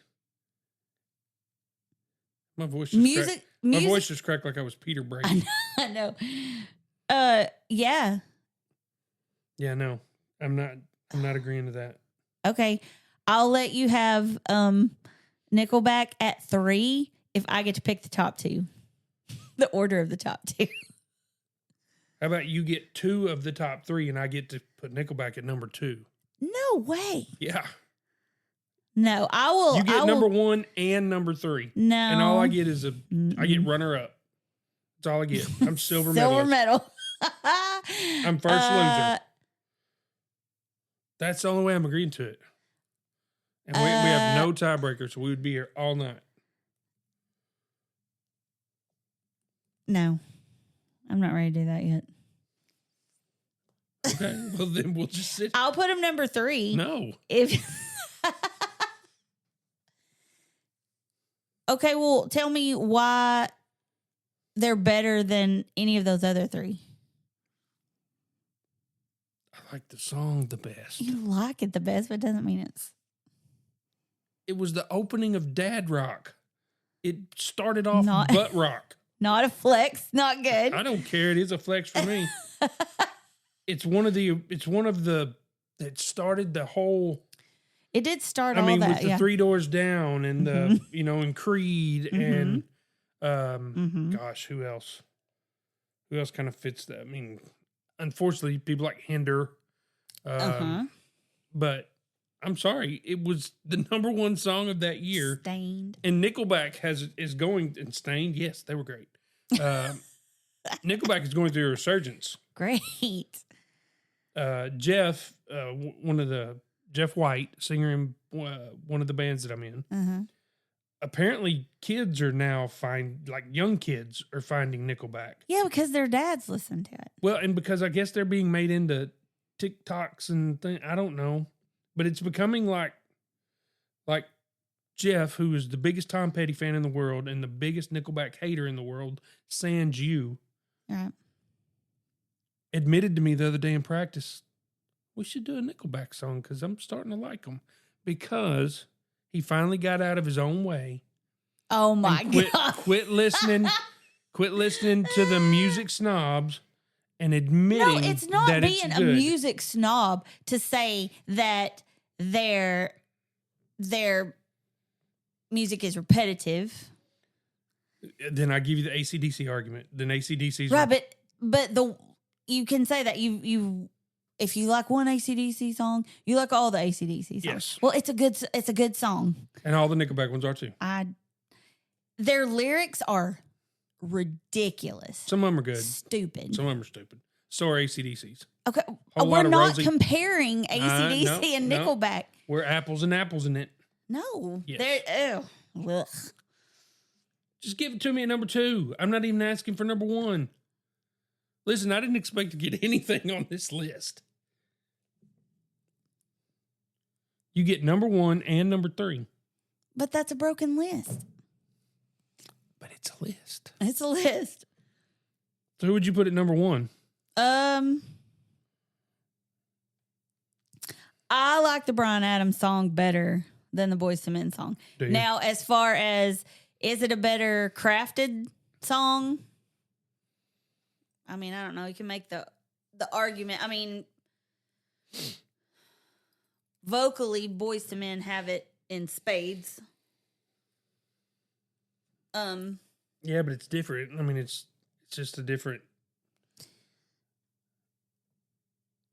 My voice just cracked. My Music. voice just cracked like I was Peter Brady. I know. Yeah. Yeah, no. I'm not agreeing to that. Okay. I'll let you have Nickelback at 3 if I get to pick the top 2. The order of the top 2. How about you get 2 of the top 3 and I get to put Nickelback at number 2? No way. Yeah. No, I will. You get I number will, 1 and number 3. No. And all I get is I get runner up. That's all I get. I'm silver Silver medalist. medal. I'm first loser. That's the only way I'm agreeing to it. And we have no tiebreaker, so we would be here all night. No, I'm not ready to do that yet. Okay, well then we'll just sit. I'll put him number 3. No. If okay, well, tell me why they're better than any of those other 3. I like the song the best. You like it the best, but it doesn't mean it's. It was the opening of Dad Rock. It started off Not- butt rock. Not a flex, not good. I don't care. It is a flex for me. It's one of the that started the whole. It did start I all mean, that, with the yeah. 3 Doors Down and the and Creed and gosh, who else? Who else kind of fits that? I mean, unfortunately, people like Hinder. But I'm sorry, it was the number 1 song of that year. Stained. And Nickelback is going and Stained. Yes, they were great. Nickelback is going through a resurgence. Great. Jeff, Jeff White, singer in one of the bands that I'm in. Apparently, kids are now young kids are finding Nickelback. Yeah, because their dads listen to it. Well, and because I guess they're being made into TikToks and things. I don't know, but it's becoming like Jeff, who is the biggest Tom Petty fan in the world and the biggest Nickelback hater in the world, sans you, Right. admitted to me the other day in practice, we should do a Nickelback song because I'm starting to like them. Because he finally got out of his own way. Oh my God. Quit listening to the music snobs and admitting No, it's not that being it's a good. music snob to say that their music is repetitive. Then I give you the AC/DC argument. Then AC/DC's Right, but you can say that you if you like one AC/DC song, you like all the AC/DC songs. Yes. Well, it's a good song. and all the Nickelback ones are too. Their lyrics are ridiculous. Some of them are good. Stupid. Some of them are stupid. So are AC/DC's. Okay, Whole we're lot of not Rosie. comparing AC/DC and no. Nickelback. We're apples and apples in it. No, Yes. they're ugh. Just give it to me at number 2. I'm not even asking for number 1. Listen, I didn't expect to get anything on this list. You get number 1 and number 3. But that's a broken list. But it's a list. It's a list. So who would you put at number 1? I like the Bryan Adams song better than the Boyz II Men song. Do you? Now, as far as is it a better crafted song? I mean, I don't know. You can make the argument. I mean, vocally, Boyz II Men have it in spades. Yeah, but it's different. I mean, it's just a different.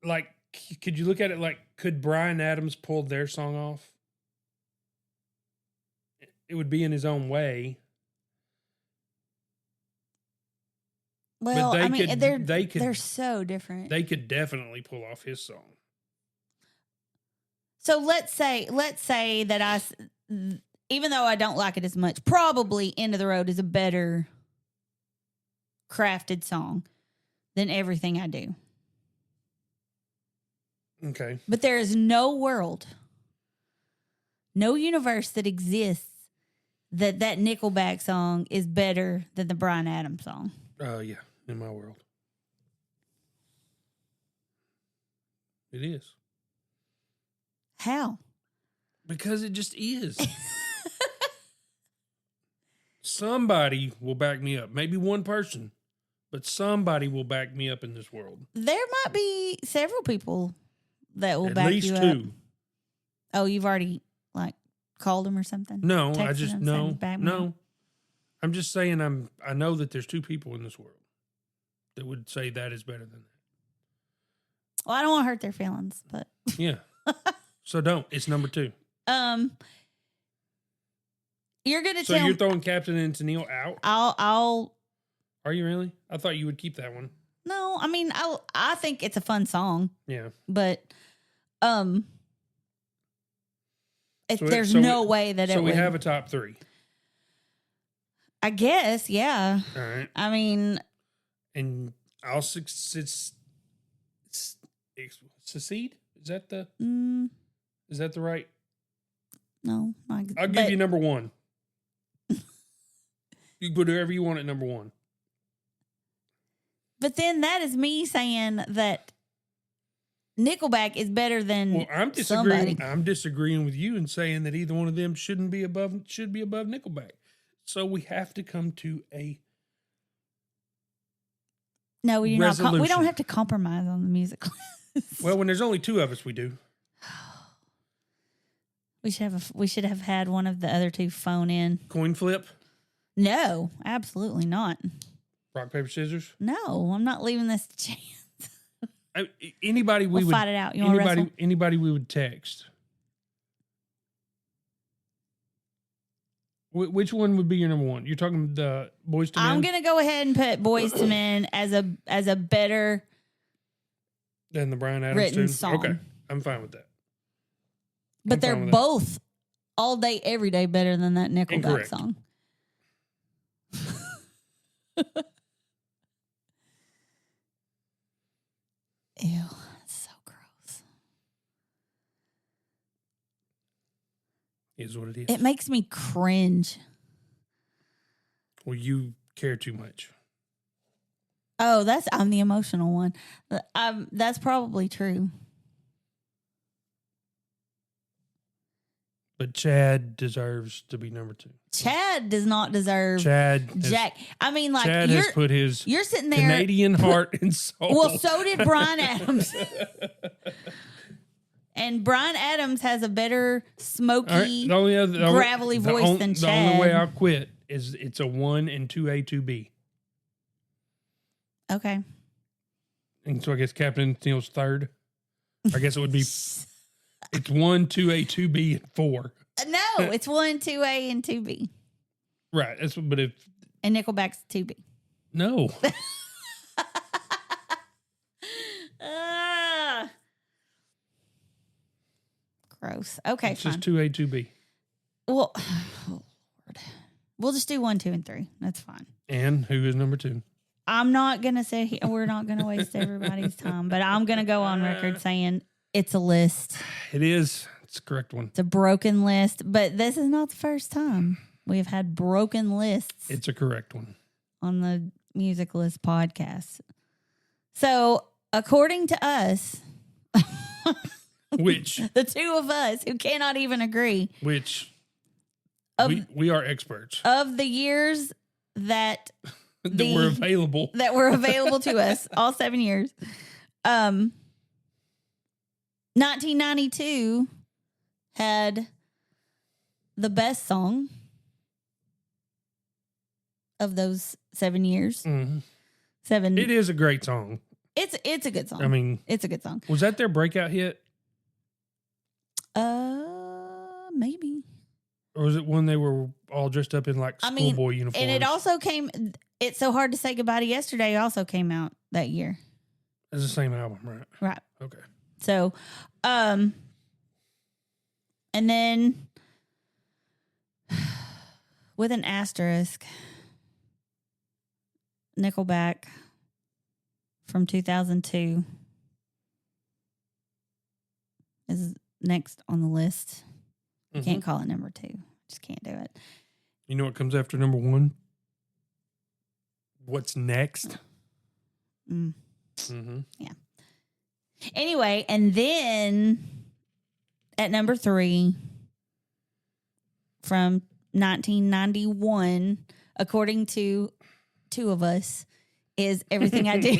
Like, could you look at it like, could Bryan Adams pull their song off? It would be in his own way. Well, they I mean, could- they're so different. They could definitely pull off his song. So let's say that even though I don't like it as much, probably End of the Road is a better crafted song than Everything I Do. Okay. But there is no world, no universe that exists that Nickelback song is better than the Bryan Adams song. Yeah, in my world. It is. How? Because it just is. Somebody will back me up. Maybe one person, but somebody will back me up in this world. There might be several people that will At back least you 2. up. Oh, you've already called them or something? No, I Texted just them, saying, "Back me up." no. I'm just saying I know that there's 2 people in this world that would say that is better than that. Well, I don't want to hurt their feelings, but Yeah. So don't. It's number 2. you're gonna So tell. you're throwing Captain and Tennille out? I'll. Are you really? I thought you would keep that one. No, I mean, I think it's a fun song, Yeah. but There's no way that it So we would. have a top three. I guess, yeah. All right. I mean, And I'll succeed. Is that the right? no. I'll give you number one. You put whoever you want at number one. But then that is me saying that Nickelback is better than Well, I'm somebody. disagreeing. I'm disagreeing with you and saying that either one of them should be above Nickelback. So we have to come to a No, we do not. We resolution. don't have to compromise on the music. Well, when there's only two of us, we do. We should have had one of the other two phone in. Coin flip, No, absolutely not. rock paper scissors. No, I'm not leaving this to chance. Anybody we We'll would fight it out. You want to wrestle? anybody we would text. Which one would be your number one? You're talking the Boys to Men? I'm gonna go ahead and put Boys to Men as a better Than the Bryan Adams written tune? song. Okay, I'm fine with that. But I'm they're fine with that. both all day, every day better than that Nickelback Incorrect. song. Ew, that's so gross. Is what it is. It makes me cringe. Well, you care too much. Oh, I'm the emotional one. That's probably true. But Chad deserves to be number two. Chad does not deserve Chad Jack. I mean, like Chad has put his you're sitting there. Canadian heart and soul. Well, so did Bryan Adams. And Bryan Adams has a better smoky, gravelly voice than The Chad. only way I'll quit is it's a 1 and 2A, 2B. Okay. And so I guess Captain Neil's third. I guess it would be it's 1, 2A, 2B, and 4. No, it's 1, 2A, and 2B. Right. That's but if And Nickelback's 2B. no. Gross. Okay, It's fine. just 2A, 2B. Well, oh Lord. We'll just do 1, 2, and 3. That's fine. And who is number 2? I'm not going to say we're not going to waste everybody's time, but I'm going to go on record saying it's a list. It is. It's the correct one. It's a broken list, but this is not the first time we've had broken lists It's a correct one. on the Music List podcast. So, according to us, Which the two of us who cannot even agree, Of- we are experts of the years that that were available. to us, all 7 years, 1992 had the best song of those 7 years. Mhm. 7. It is a great song. It's a good song. I mean, it's a good song. was that their breakout hit? Maybe. Or was it when they were all dressed up in like schoolboy uniforms? And it also came. It's So Hard to Say Goodbye to Yesterday also came out that year. It's the same album, right? Right. Okay. So, and then with an asterisk, Nickelback from 2002 is next on the list. You Mhm. can't call it number 2. Just can't do it. You know what comes after number 1? What's next? Mm. Mm-hmm. Anyway, and then at number 3 from 1991, according to two of us, is Everything I Do.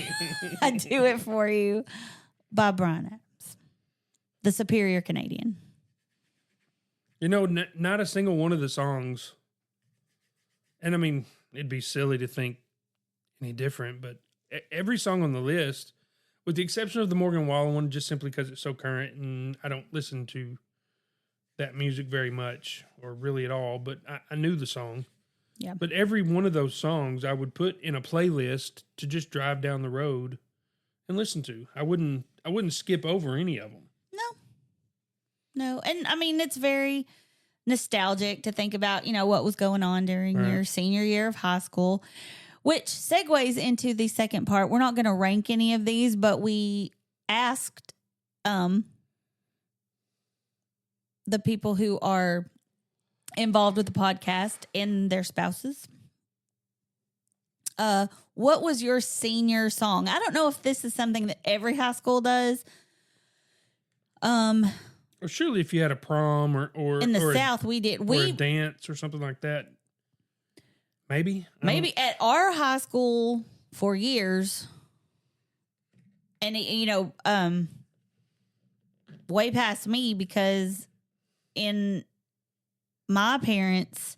I Do It For You by Bryan Adams, the superior Canadian. You know, not a single one of the songs, and I mean, it'd be silly to think any different, but every song on the list, with the exception of the Morgan Wallen one, just simply because it's so current and I don't listen to that music very much or really at all, but I knew the song. Yeah. But every one of those songs I would put in a playlist to just drive down the road and listen to. I wouldn't skip over any of them. No. No. And I mean, it's very nostalgic to think about, what was going on during your senior year of high school, which segues into the second part. We're not going to rank any of these, but we asked the people who are involved with the podcast and their spouses, what was your senior song? I don't know if this is something that every high school does. Or surely if you had a prom or in the or South, we did. or a dance or something like that. Maybe At our high school for years, and way past me, because in my parents,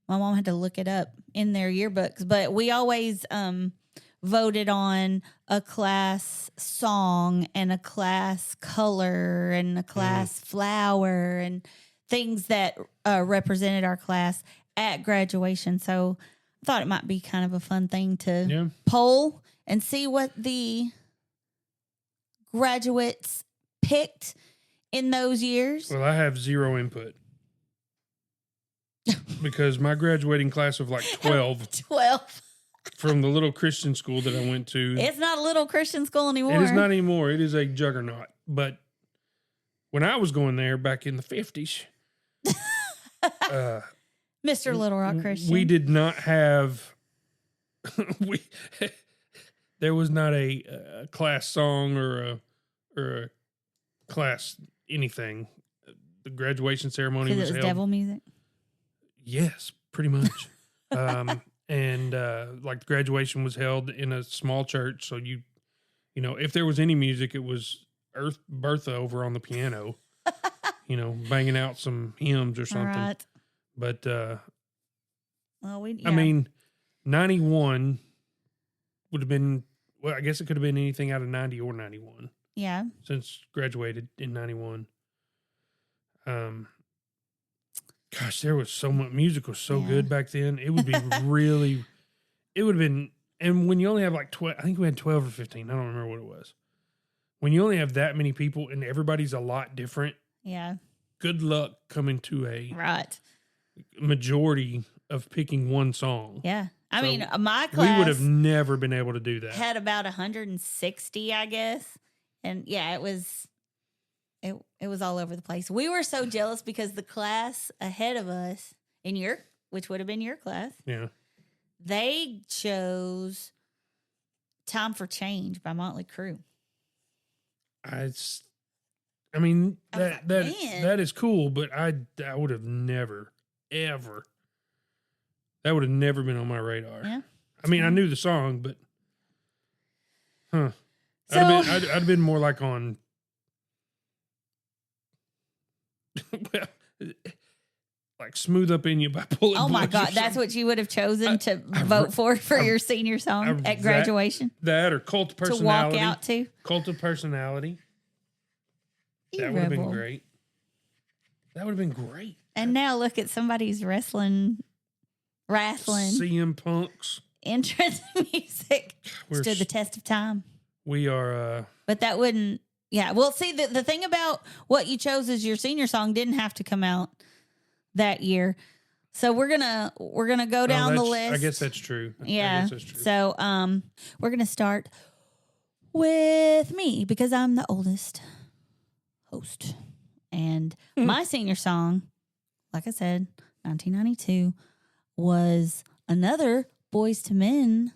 my mom had to look it up in their yearbooks, but we always voted on a class song and a class color and a class flower and things that represented our class at graduation. So I thought it might be kind of a fun thing to poll and see what the graduates picked in those years. Well, I have zero input. Because my graduating class of like 12 from the little Christian school that I went to. It's not a little Christian school anymore. It is not anymore. It is a juggernaut. But when I was going there back in the 50s, Mr. Little Rock Christian, we did not have there was not a class song or a class anything. The graduation ceremony was held. devil music. Yes, pretty much. And like the graduation was held in a small church. So if there was any music, it was Bertha over on the piano, banging out some hymns or something. Right. But, I mean, 91 would have been, well, I guess it could have been anything out of 90 or 91. Yeah. Since graduated in 91. Gosh, there was so much music was so good back then. It would be it would have been, and when you only have like 12, I think we had 12 or 15. I don't remember what it was. When you only have that many people and everybody's a lot different. Yeah. Good luck coming to a majority of picking one song. Yeah. I mean, my class, we would have never been able to do that. Had about 160, I guess. And yeah, it was all over the place. We were so jealous because the class ahead of us which would have been your class. Yeah. They chose Time for Change by Motley Crue. I mean, that is cool, but I would have never, ever, that would have never been on my radar. Yeah. I mean, I knew the song, but, So, I'd have been more like on, well, like Smooth Up In You by Bullet oh my Blues or God, that's something. what you would have chosen to vote for your senior song at graduation? That or Cult of To Personality. walk out to? Cult of Personality. That would have been great. That would have been great. And now look at somebody's wrestling CM Punk's entrance music stood the test of time. We are but that wouldn't, yeah. Well, see, the thing about what you chose as your senior song didn't have to come out that year. So we're gonna go down the list. I guess that's true. Yeah. I guess that's true. So we're gonna start with me because I'm the oldest host. And my senior song, like I said, 1992, was another Boys to Men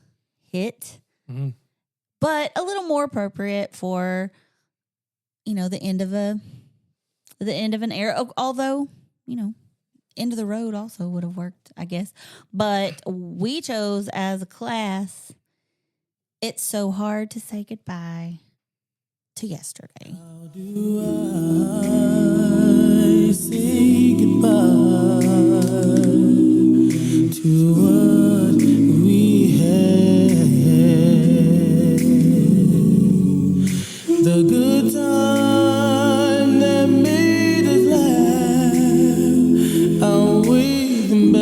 hit, but a little more appropriate for, the end of an era. Although, End of the Road also would have worked, I guess. But we chose as a class, It's So Hard to Say Goodbye to Yesterday. How do I say goodbye to what we had? The good time that made us laugh, I'll wave them back.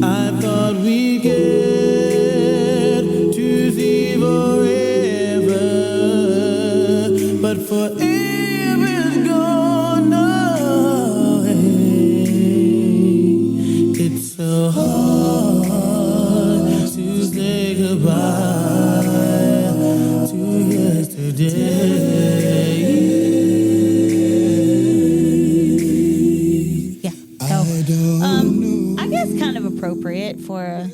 I thought we'd get to see forever. hard to say goodbye to yesterday. Yeah. So, I guess kind of appropriate for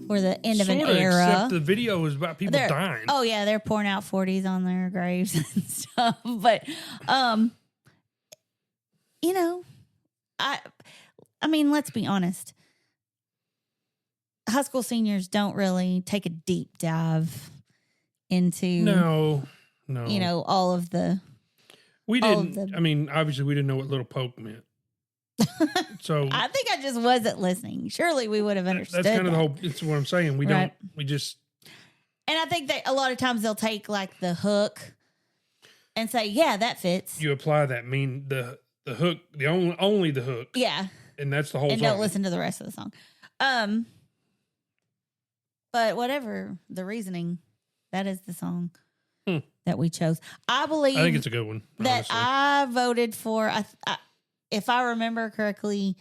the end of an Sorta, era. except the video was about people dying. Oh yeah, they're pouring out 40s on their graves and stuff. But you know, I mean, let's be honest. High school seniors don't really take a deep dive into No. you know, all of the We all of didn't. I mean, obviously, we didn't know what Little Poke meant. So I think I just wasn't listening. Surely we would have understood. that's kind of the that. whole. It's what I'm saying. We Right. don't. We just. And I think that a lot of times they'll take like the hook and say, "Yeah, that fits." You apply that the hook, the only the hook, Yeah, and that's the whole and song. don't listen to the rest of the song. But whatever the reasoning, that is the song that we chose. I believe. I think it's a good one. That honestly. I voted for. If I remember correctly,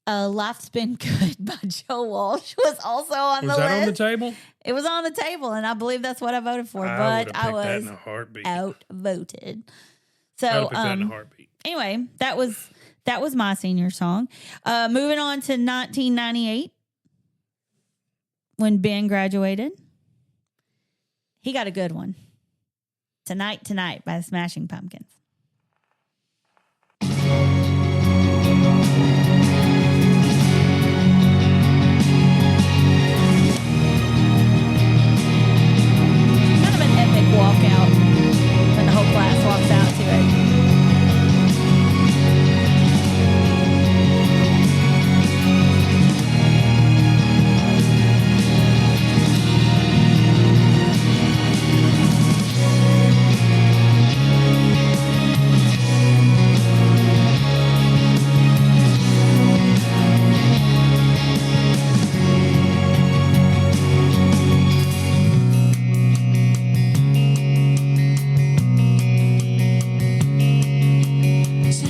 "Life's Been Good" by Joe Walsh was also on Was the that list. on the table? It was on the table, and I believe that's what I voted for. I But would've I picked that was in a heartbeat. outvoted. I So would pick that in a heartbeat. anyway, that was my senior song. Moving on to 1998, when Ben graduated, he got a good one. "Tonight Tonight" by the Smashing Pumpkins. Kind of an epic walkout when the whole class walks out to it. Is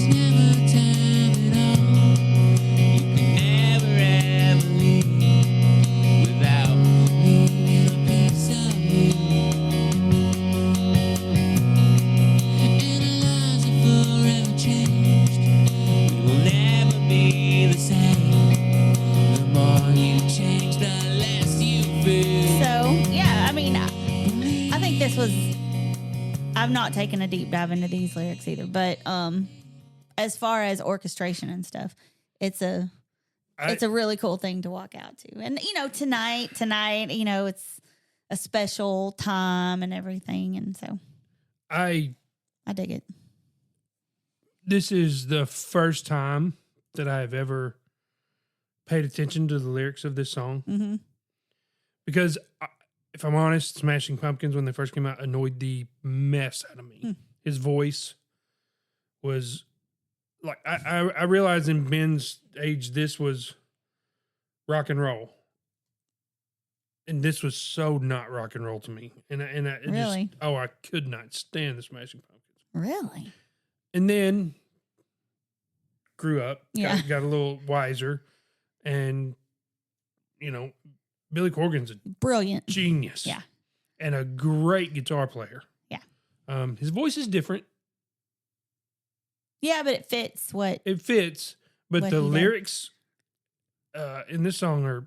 never time at all. You can never ever leave without leaving a piece of you. And our lives are forever changed. We will never be the same. The more you change, the less you feel. So, yeah, I mean, I think this was. I've not taken a deep dive into these lyrics either, but as far as orchestration and stuff, it's a really cool thing to walk out to. And you know, tonight, you know, it's a special time and everything, and so I dig it. This is the first time that I have ever paid attention to the lyrics of this song. Mm-hmm. Because if I'm honest, Smashing Pumpkins, when they first came out, annoyed the mess out of me. His voice was like, I realized in Ben's age, this was rock and roll. And this was so not rock and roll to me. And it Really? just, I could not stand the Smashing Pumpkins. Really? And then grew up, Yeah. got a little wiser. And, you know, Billy Corgan's a Brilliant. genius. Yeah. And a great guitar player. Yeah. His voice is different. Yeah, but it fits what. It fits, but What the he did. lyrics in this song are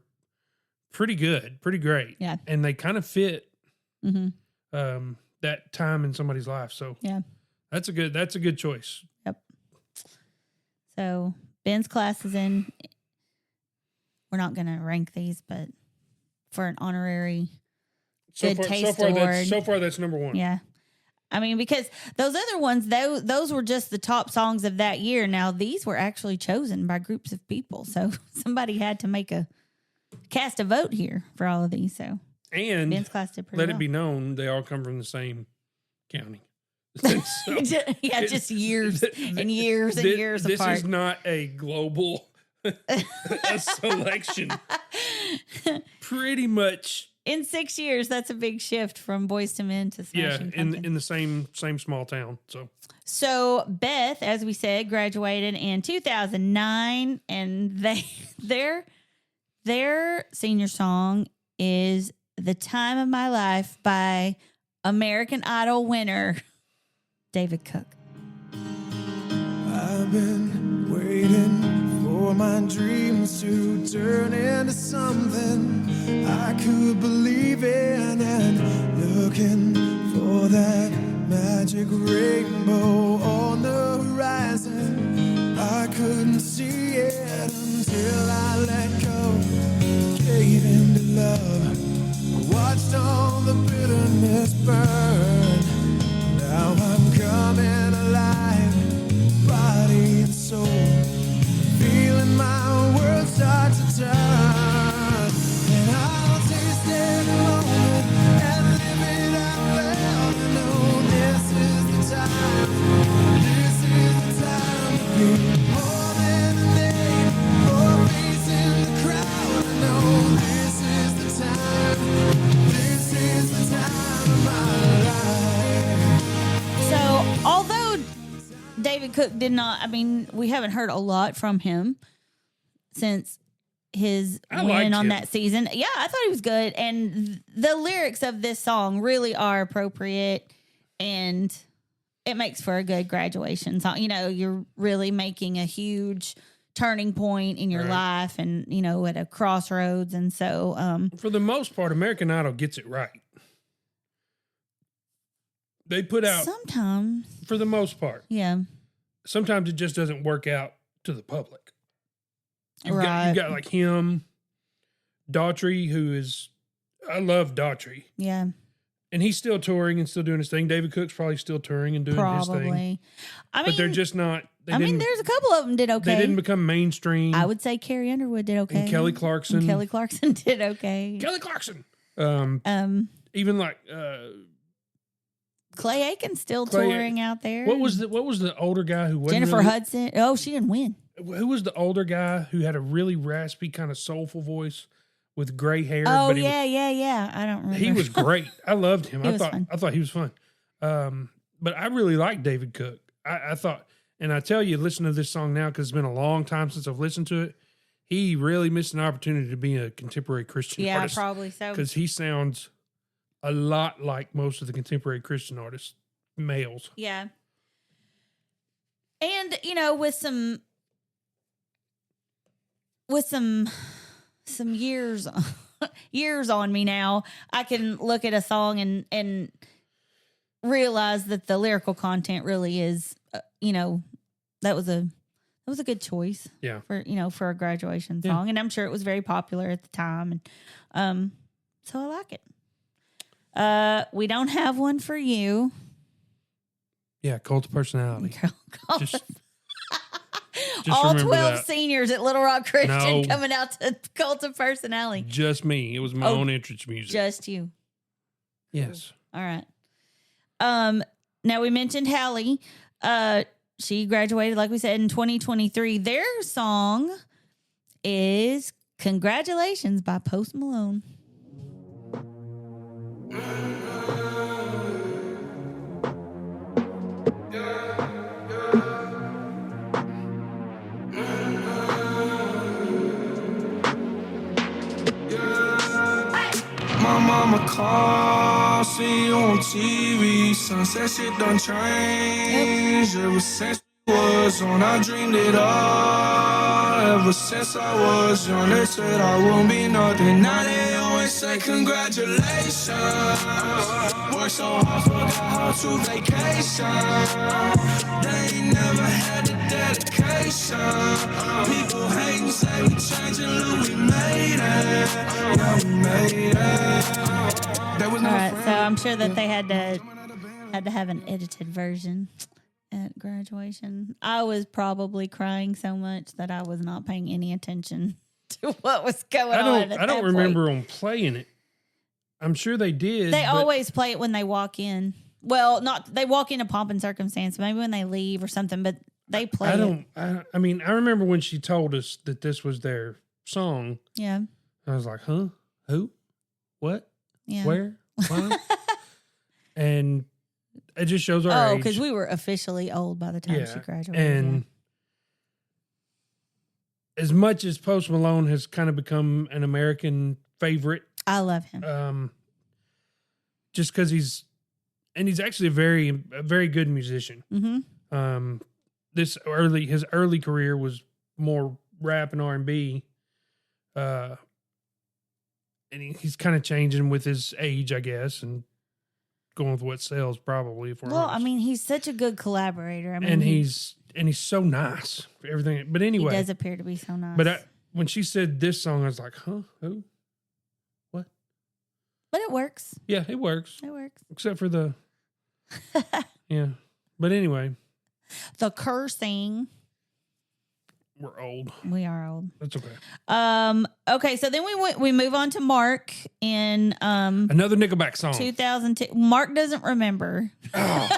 pretty good, pretty great. Yeah. And they kind of fit Mm-hmm. that time in somebody's life. So Yeah. that's a good choice. Yep. So Ben's class is in. We're not going to rank these, but for an honorary Good Taste Award. So far, that's number one. Yeah. I mean, because those other ones, those were just the top songs of that year. Now, these were actually chosen by groups of people. So somebody had to cast a vote here for all of these. So And Ben's class did pretty let well. it be known, they all come from the same county. So, Yeah, just years and years and years this apart. is not a global selection. Pretty much in 6 years, that's a big shift from Boys to Men to Smashing Pumpkins. in the same small town. So Beth, as we said, graduated in 2009, and their senior song is "The Time of My Life" by American Idol winner David Cook. I've been waiting for my dreams to turn into something I could believe in, and looking for that magic rainbow on the horizon. I couldn't see it until I let go, gave into love. I watched all the bitterness burn. Now I'm coming alive, body and soul, feeling my world start to turn. And I'll taste every moment and live it out loud. I know this is the time, this is the time to be more than a name or a face in the crowd. I know this is the time, this is the time of my life. So, although David Cook did not, I mean, we haven't heard a lot from him since his win on that season. Yeah, I thought he was good. And the lyrics of this song really are appropriate, and it makes for a good graduation song. You know, you're really making a huge turning point in your life and, you know, at a crossroads. And so, For the most part, American Idol gets it right. They put out, sometimes, for the most part. yeah. Sometimes it just doesn't work out to the public. You've Right. got like him, Daughtry, who is, I love Daughtry. Yeah. And he's still touring and still doing his thing. David Cook's probably still touring and doing his thing. Probably. I mean, But they're just not. there's a couple of them did okay. They didn't become mainstream. I would say Carrie Underwood did okay. And Kelly Clarkson. And Kelly Clarkson did okay. Kelly Clarkson. Even like Clay Aiken's still Clay- touring out there. what was the older guy who wasn't Jennifer really, Hudson? Oh, she didn't win. Who was the older guy who had a really raspy kind of soulful voice with gray hair? Oh, but yeah. I don't remember. He was great. I loved him. He I was fun. thought he was fun. But I really liked David Cook. I thought, and I tell you, listen to this song now because it's been a long time since I've listened to it. He really missed an opportunity to be a contemporary Christian Yeah, artist. probably so. Because he sounds a lot like most of the contemporary Christian artists, males. Yeah. And, you know, with some years years on me now, I can look at a song and realize that the lyrical content really is, you know, that was a good choice. Yeah. For a graduation song, and I'm sure it was very popular at the time, and so I like it. We don't have one for you. Yeah, cult of personality. Just All remember 12 that. seniors at Little Rock Christian No. coming out to Cult of Personality. Just me. It was my own entrance music. Just you. Yes. All right. Now we mentioned Hallie. She graduated, like we said, in 2023. Their song is "Congratulations" by Post Malone. My mama called, see you on TV. Sunset shit done changed. Ever since we was on, I dreamed it all. Ever since I was young, they said I won't be nothing. Now they always say congratulations. Worked so hard, forgot how to vacation. They ain't never had the dedication. People hate and say we changing, look, we made it. Yeah, we made it. All right, so I'm sure that they had to have an edited version at graduation. I was probably crying so much that I was not paying any attention to what was going on. I don't remember them playing it. I'm sure they did. They but always play it when they walk in. Well, not they walk in a pomp and circumstance. Maybe when they leave or something, but they play it. I mean, I remember when she told us that this was their song. Yeah. I was like, huh? Who? What? Yeah. Where? Why? And it just shows our Oh, age. because we were officially old by the time she graduated. And as much as Post Malone has kind of become an American favorite, I love him. just because he's actually a very good musician. Mm-hmm. His early career was more rap and R&B. And he's kind of changing with his age, I guess, and going with what sells probably. If we're Well, honest. I mean, he's such a good collaborator. I mean, and he's so nice for everything. But he anyway, does appear to be so nice. but when she said this song, I was like, huh? Who? What? But it works. Yeah, it works. It works. Except for the, yeah. But anyway, The cursing. we're old. We are old. That's okay. Okay, so then we move on to Mark in Another Nickelback song. 2002. Mark doesn't remember. Oh,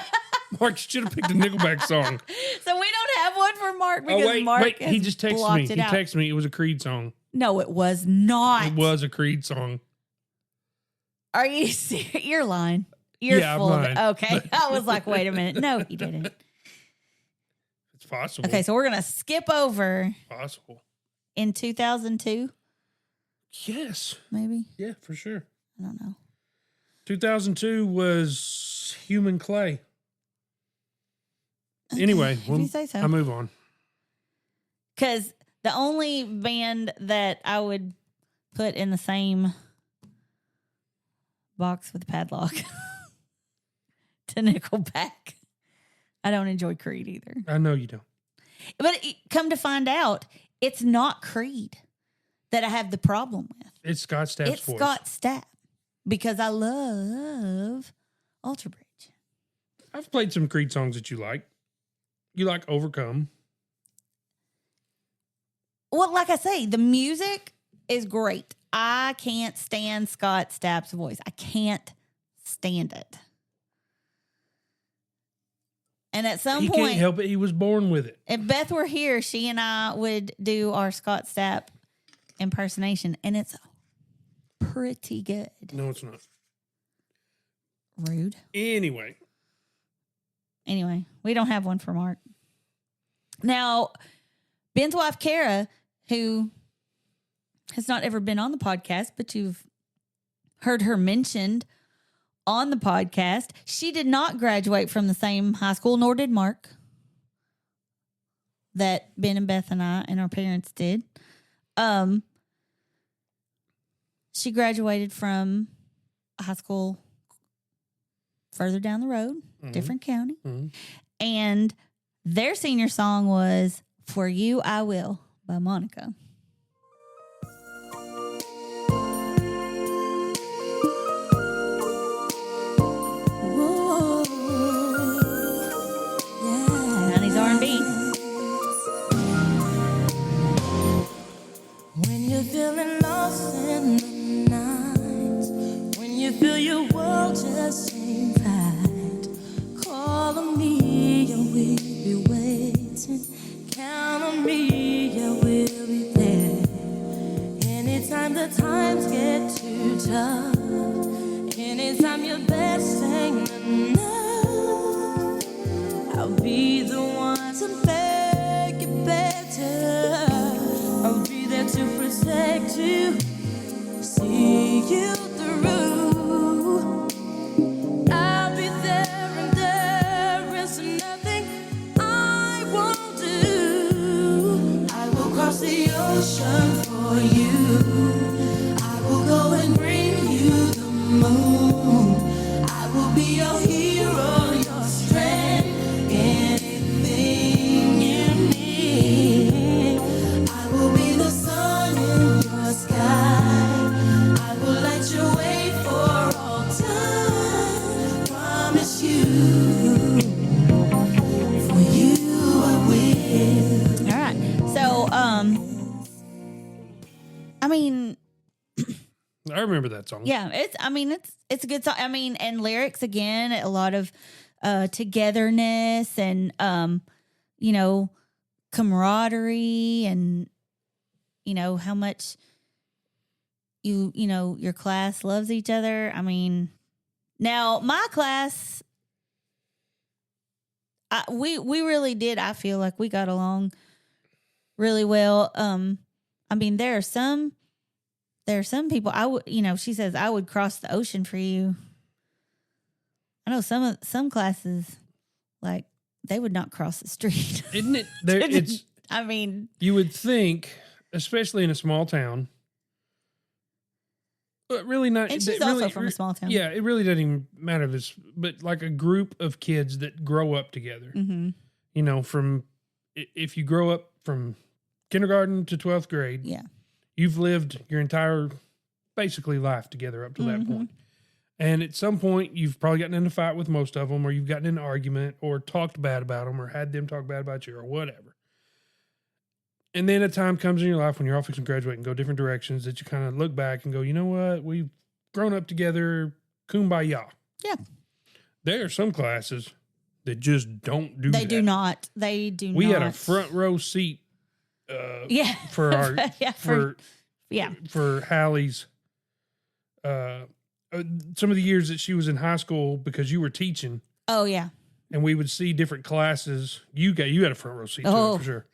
Mark should have picked a Nickelback song. So we don't have one for Mark because Oh, Mark wait. has He just texted blocked me. it He out. texted me. It was a Creed song. No, it was not. It was a Creed song. Are you serious? You're lying. You're Yeah, I'm full of it. lying. Okay. I was like, wait a minute. No, he didn't. It's possible. Okay, so we're going to skip over Possible. in 2002, Yes. maybe. Yeah, for sure. I don't know. 2002 was Human Clay. Okay, Anyway, if you say so. I move on. Because the only band that I would put in the same box with Padlock to Nickelback. I don't enjoy Creed either. I know you don't. But come to find out, it's not Creed that I have the problem with. It's Scott Stapp's It's voice. Scott Stapp because I love Ultra Bridge. I've played some Creed songs that you like. You like Overcome. Well, like I say, the music is great. I can't stand Scott Stapp's voice. I can't stand it. And at some He point, can't help it. He was born with it. if Beth were here, she and I would do our Scott Stapp impersonation, and it's pretty good. No, it's not. Rude. Anyway. Anyway, we don't have one for Mark. Now, Ben's wife, Kara, who has not ever been on the podcast, but you've heard her mentioned on the podcast, she did not graduate from the same high school, nor did Mark, that Ben and Beth and I and our parents did. She graduated from a high school further down the road, different county. And their senior song was For You I Will by Monica. Whoa. Yeah. 90s R&B. When you're feeling lost in the night, when you feel your world just ain't right, call on me and we'll be waiting. Count on me, I will be there. Anytime the times get too tough, anytime your best ain't enough, I'll be the one to make it better. I'll be there to protect you, see you through. I'll be there and there is nothing I won't do. I will cross the ocean for you. I will go and bring you the moon. I will be your hero, your strength, anything you need. I will be the sun in your sky. I will light your way for all time. Promise you, for you I will. All right. So, I mean, I remember that song. yeah, it's a good song. I mean, and lyrics again, a lot of togetherness and you know, camaraderie and you know how much you know, your class loves each other. I mean, now my class, we really did. I feel like we got along really well. I mean, there are some people I would, you know, she says I would cross the ocean for you. I know some classes, like, they would not cross the street. Isn't it? It's. I mean, You would think, especially in a small town, but really not. and she's also from a small town. Yeah, it really doesn't even matter this, but like a group of kids that grow up together. Mm-hmm. You know, if you grow up from kindergarten to 12th grade, Yeah. you've lived your entire basically life together up to that Mm-hmm. point. And at some point, you've probably gotten in a fight with most of them, or you've gotten in an argument, or talked bad about them, or had them talk bad about you, or whatever. And then a time comes in your life when you're all fixing to graduate and go different directions that you kind of look back and go, you know what? We've grown up together. Kumbaya. Yeah. There are some classes that just don't do They that. do not. They do We not. had a front row seat Yeah. for our yeah. for Hallie's some of the years that she was in high school, because you were teaching, Oh yeah. and we would see different classes. You had a front row seat to Oh, it for sure.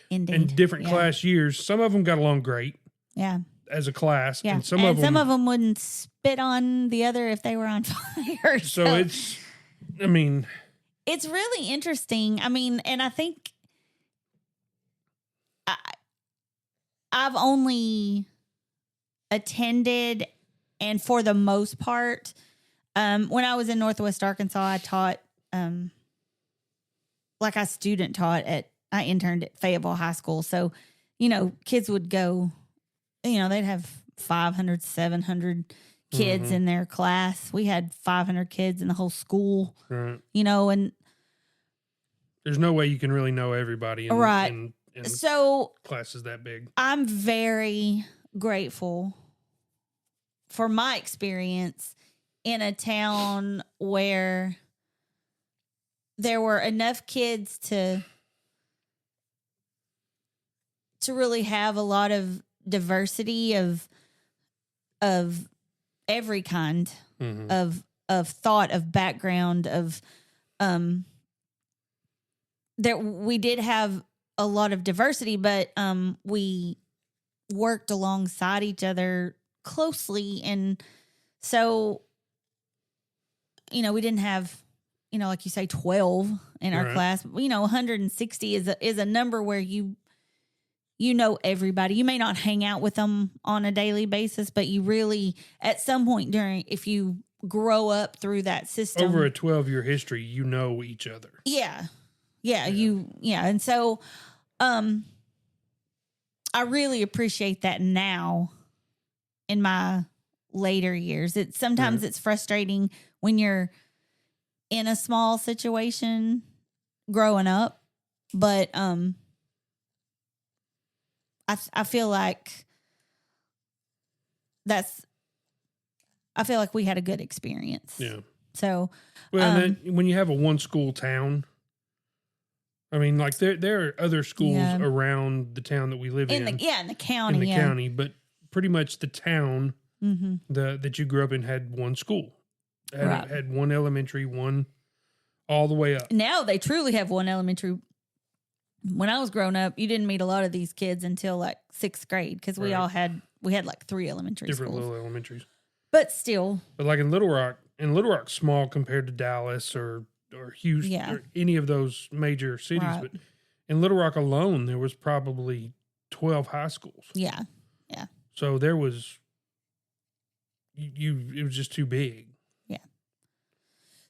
Indeed. And different Yeah. class years. Some of them got along great Yeah. as a class, Yeah. and some of them. wouldn't spit on the other if they were on fire. So it's, I mean, it's really interesting. I mean, and I think I've only attended, and for the most part, when I was in Northwest Arkansas, I taught, like I student taught I interned at Fayetteville High School. So, you know, kids would go, you know, they'd have 500, 700 kids in their class. We had 500 kids in the whole school, right. you know, and There's no way you can really know everybody in, Right. in so classes that big. I'm very grateful for my experience in a town where there were enough kids to really have a lot of diversity of every kind Mm-hmm. of thought, of background, of that we did have a lot of diversity, but we worked alongside each other closely. And so, you know, we didn't have, you know, like you say, 12 in our Right. class. You know, 160 is a number where you know everybody. You may not hang out with them on a daily basis, but you really, at some point if you grow up through that system. Over a 12-year history, you know each other. Yeah. And so I really appreciate that now in my later years. Sometimes it's frustrating when you're in a small situation growing up, but I feel like we had a good experience. Yeah. So Well, and then when you have a one school town, I mean, like there are other schools Yeah. around the town that we live in. in the county, in the yeah. county, but pretty much the town Mm-hmm. that you grew up in had one school, Right. had one elementary, one all the way up. Now they truly have one elementary. When I was growing up, you didn't meet a lot of these kids until like 6th grade because we Right. had like 3 elementary Different schools. little elementaries. But still, But like in Little Rock's small compared to Dallas or Houston Yeah. or any of those major cities. Right. But in Little Rock alone, there was probably 12 high schools. yeah. So there was it was just too big.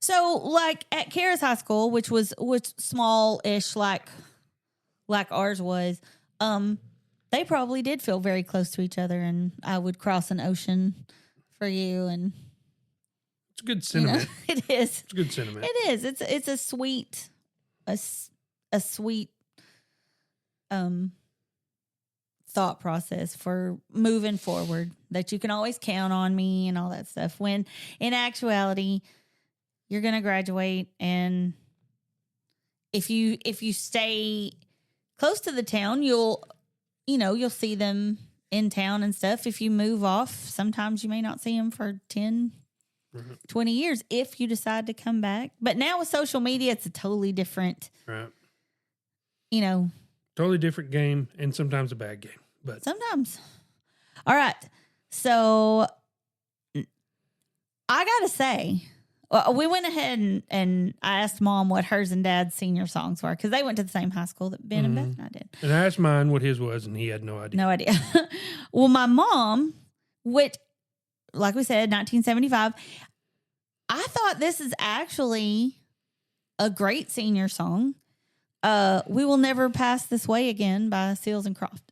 So like at Karis High School, which was small-ish like ours was, they probably did feel very close to each other, and I would cross an ocean for you, and It's a good you know, sentiment. it is. It's a good sentiment. It is. It's a sweet, a sweet, thought process for moving forward, that you can always count on me and all that stuff. When in actuality, you're going to graduate, and if you stay close to the town, you'll see them in town and stuff. If you move off, sometimes you may not see them for 10, 20 years if you decide to come back. But now with social media, it's a totally different, Right. you know, Totally different game and sometimes a bad game. But sometimes. All right. So I got to say, we went ahead and I asked Mom what hers and Dad's senior songs were because they went to the same high school that Ben and Beth and I did. And I asked mine what his was, and he had no idea. No idea. Well, my mom, which, like we said, 1975, I thought this is actually a great senior song. We Will Never Pass This Way Again by Seals and Croft.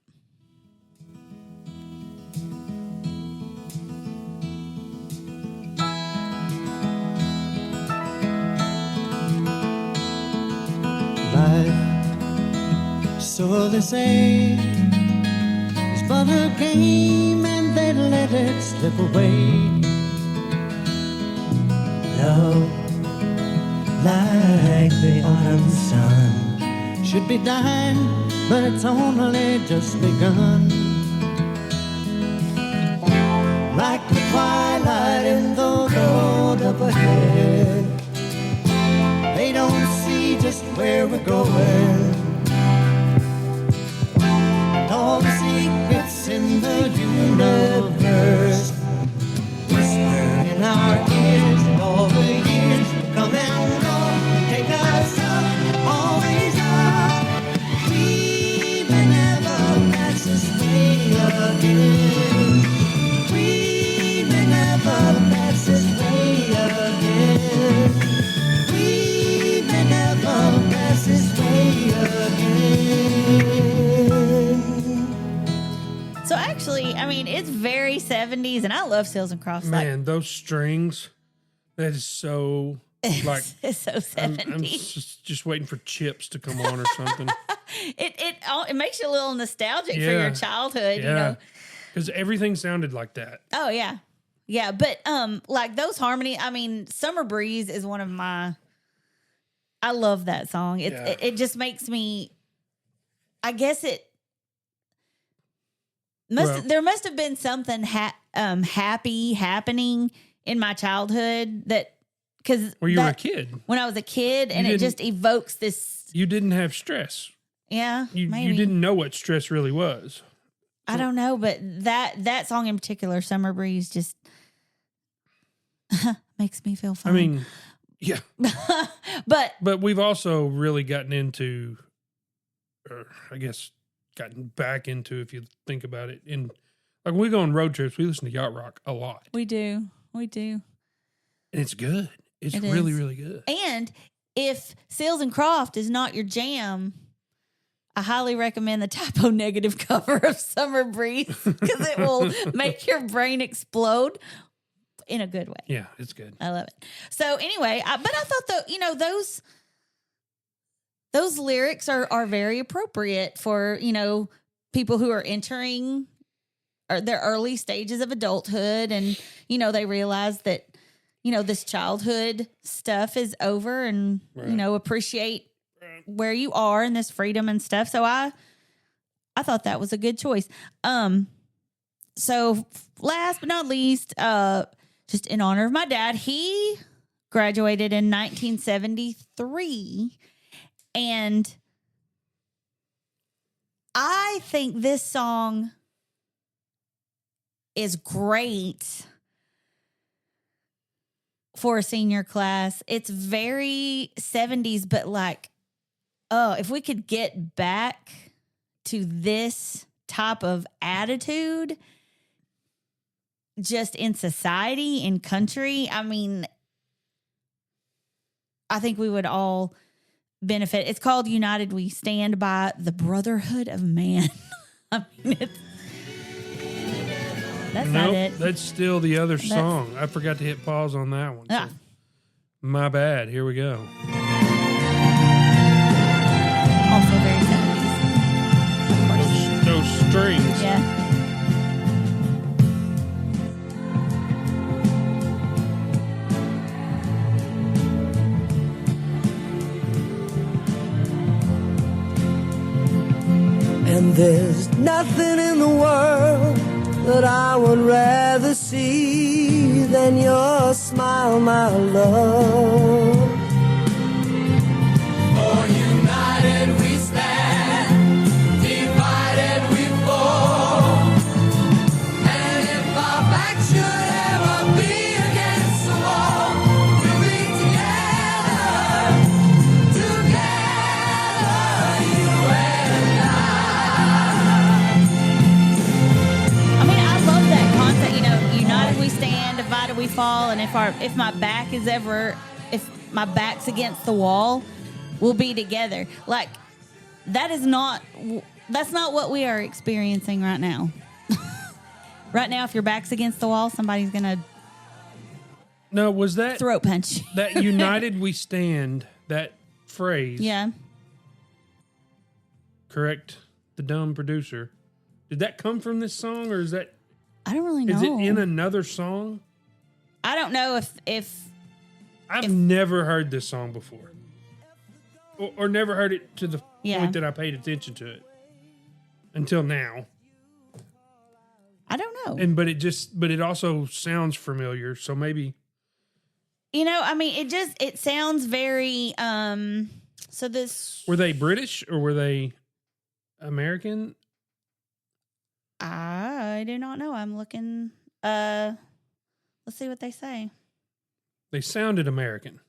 Life, so they say, is but a game and they let it slip away. Love, like the autumn sun, should be dying, but it's only just begun. Like the twilight in the road up ahead, they don't see just where we're going. And all the secrets in the universe whisper in our ears. And all the years come and go, take us up, always up. We may never pass this way again. We may never pass this way again. We may never pass this way again. So actually, I mean, it's very 70s, and I love Seals and Crofts. Man, those strings, that is so, like, It's so 70s. I'm just waiting for chips to come on or something. It makes you a little nostalgic for your childhood, you know. Because everything sounded like that. Oh yeah. Yeah, but like those harmony, I mean, Summer Breeze is one of my I love that song. It just makes me I guess there must have been something happy happening in my childhood that cuz Where you were a kid. When I was a kid and it just evokes this You didn't have stress. Yeah, maybe. You didn't know what stress really was. I don't know, but that song in particular, Summer Breeze, just makes me feel fine. I mean, yeah. but we've also really gotten into, or I guess gotten back into, if you think about it, in like when we go on road trips, we listen to yacht rock a lot. We do. And it's good. It's really, really good. And if Seals and Croft is not your jam, I highly recommend the Typo Negative cover of Summer Breeze because it will make your brain explode in a good way. Yeah, it's good. I love it. So anyway, but I thought those lyrics are very appropriate for, people who are entering their early stages of adulthood and, they realize that, this childhood stuff is over and, appreciate where you are and this freedom and stuff. So I thought that was a good choice. So last but not least, just in honor of my dad, he graduated in 1973, and I think this song is great for a senior class. It's very 70s, but like, if we could get back to this type of attitude just in society, in country, I mean, I think we would all benefit. It's called United We Stand by the Brotherhood of Man. I mean, that's not it. That's still the other song. I forgot to hit pause on that one. So my bad. Here we go. Also very 70s. Of course. Those strings. Yeah. And There's nothing in the world that I would rather see than your smile, my love. For united we stand, divided we fall. And if our back should ever be against the wall, we'll be together, you and I. I mean, I love that concept. You know, united we stand, divided we fall. And if my back's against the wall, we'll be together. Like, that's not what we are experiencing right now. Right now, if your back's against the wall, somebody's gonna No, was that throat punch you. that united we stand, that phrase? Yeah. Correct the dumb producer. Did that come from this song, or is that I don't really know. is it in another song? I don't know if I've never heard this song before. Or never heard it to the point that I paid attention to it until now. I don't know. But it also sounds familiar, so maybe. You know, I mean, it sounds very so this Were they British or were they American? I do not know. I'm looking let's see what they say. They sounded American.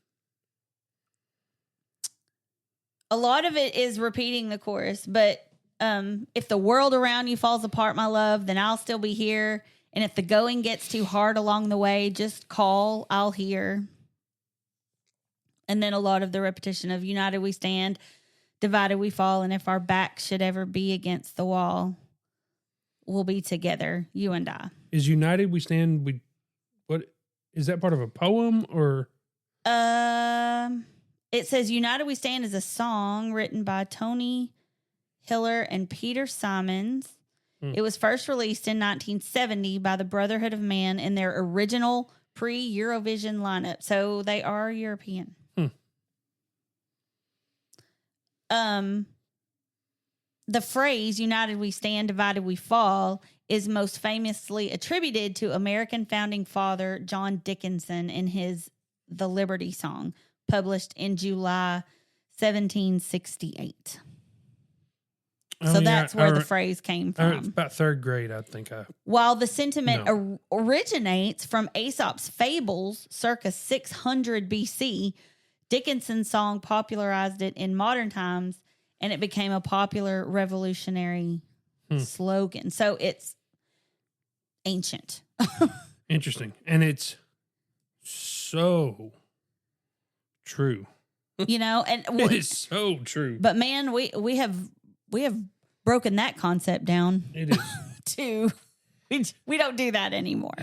A lot of it is repeating the chorus, but if the world around you falls apart, my love, then I'll still be here. And if the going gets too hard along the way, just call, I'll hear. And then a lot of the repetition of united we stand, divided we fall, and if our back should ever be against the wall, we'll be together, you and I. Is united we stand? What is that part of a poem or? It says United We Stand is a song written by Tony Hiller and Peter Simons. It was first released in 1970 by the Brotherhood of Man in their original pre-Eurovision lineup. So they are European. The phrase United We Stand, Divided We Fall is most famously attributed to American founding father John Dickinson in his The Liberty Song, published in July 1768. So that's where the phrase came from. About third grade, I think. While the sentiment originates from Aesop's fables circa 600 BC, Dickinson's song popularized it in modern times, and it became a popular revolutionary slogan. So it's ancient. Interesting. And it's so true. You know, and It is so true. But man, we have broken that concept down. It is. To we don't do that anymore.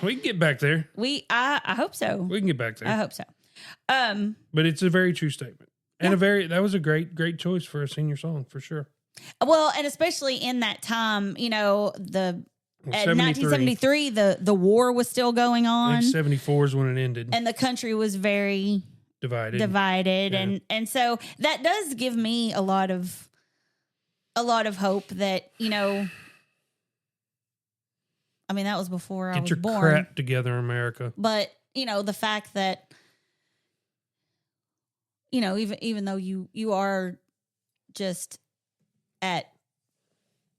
We can get back there. I hope so. We can get back there. I hope so. But it's a very true statement. And that was a great choice for a senior song for sure. Well, and especially in that time, you know, Well, 1973, the war was still going I on. think 74 is when it ended. And the country was very divided. Yeah. And so that does give me a lot of hope that, you know, I mean, that was before I was born. Get your crap together, America. But, you know, the fact that, you know, even though you are just at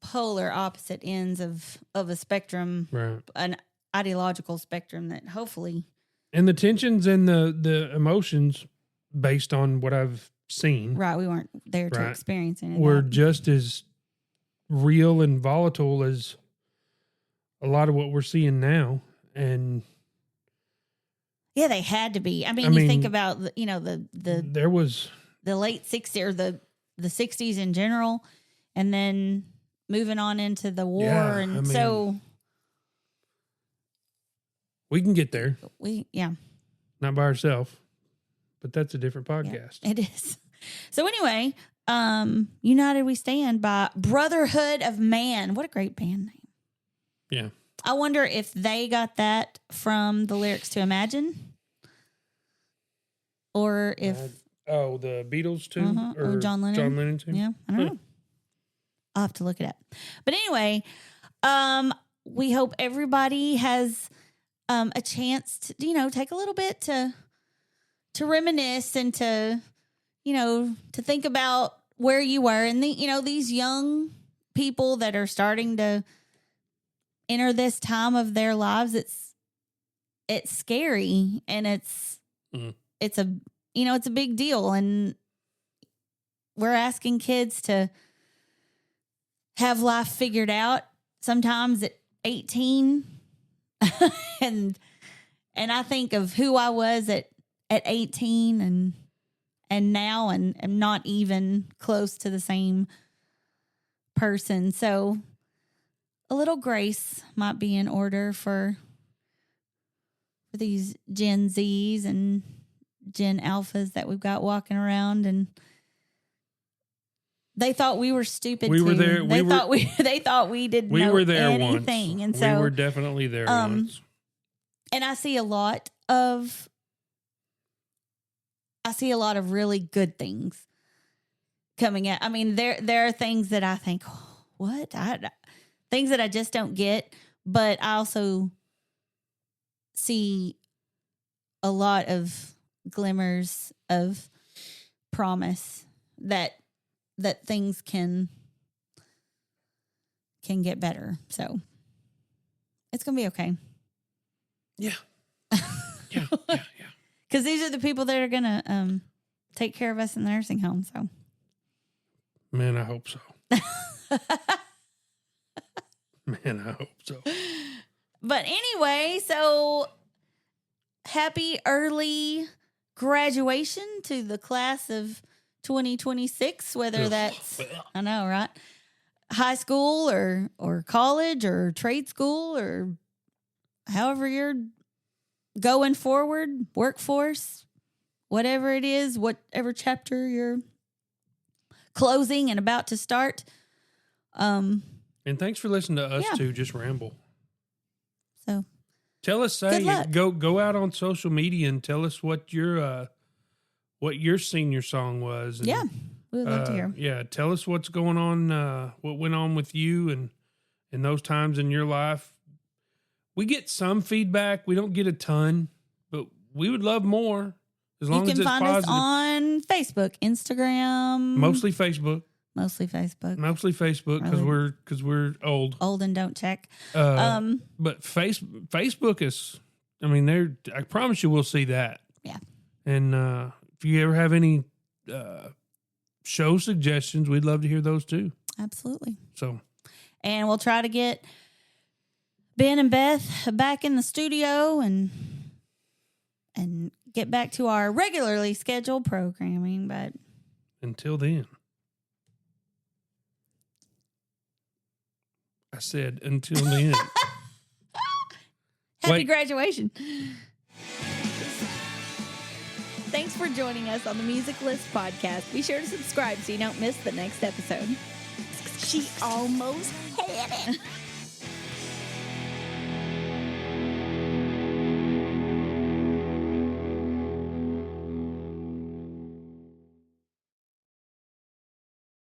polar opposite ends of a spectrum, right, an ideological spectrum that hopefully, and the tensions and the emotions based on what I've seen, right, we weren't there to experience any of were that. just as real and volatile as a lot of what we're seeing now. And yeah, they had to be. I mean, you think about you know there was the late 60s or the 60s in general, and then moving on into the war, and so we can get there. Not by ourselves, but that's a different podcast. Yeah, it is. So anyway, United We Stand by Brotherhood of Man. What a great band name. Yeah. I wonder if they got that from the lyrics to Imagine, or if the Beatles too, or John Lennon. John Lennon too. Yeah, I don't know. I'll have to look it up. But anyway, we hope everybody has a chance to, take a little bit to reminisce and to, to think about where you were and these young people that are starting to enter this time of their lives. It's scary and it's a big deal. And we're asking kids to have life figured out sometimes at 18. and I think of who I was at 18 and now and am not even close to the same person. So a little grace might be in order for these Gen Zs and Gen Alphas that we've got walking around, and they thought we were stupid. We too. were there. They thought we didn't. We know were there anything, once. And so we were definitely there once. And I see a lot of really good things coming out. I mean, there are things that I think, what? Things that I just don't get, but I also see a lot of glimmers of promise that things can get better. So it's going to be okay. Yeah. Yeah. Because these are the people that are going to take care of us in the nursing home. So, man, I hope so. Man, I hope so. But anyway, so happy early graduation to the class of 2026, whether that's, I know, right? High school or college or trade school or however you're going forward, workforce, whatever it is, whatever chapter you're closing and about to start. And thanks for listening to us too, just ramble. So tell us, go out on social media and tell us what your senior song was. And, yeah, we would love to hear. Yeah, tell us what's going on, what went on with you and in those times in your life. We get some feedback. We don't get a ton, but we would love more as long as it's positive. You can find us on Facebook, Instagram. Mostly Facebook. Mostly Facebook because we're old and don't check. But Facebook is, I mean, I promise you we'll see that. Yeah. And if you ever have any show suggestions, we'd love to hear those too. Absolutely. So, and we'll try to get Ben and Beth back in the studio and get back to our regularly scheduled programming. But until then, I said until then. Happy graduation. Thanks for joining us on the Music List podcast. Be sure to subscribe so you don't miss the next episode. She almost had it.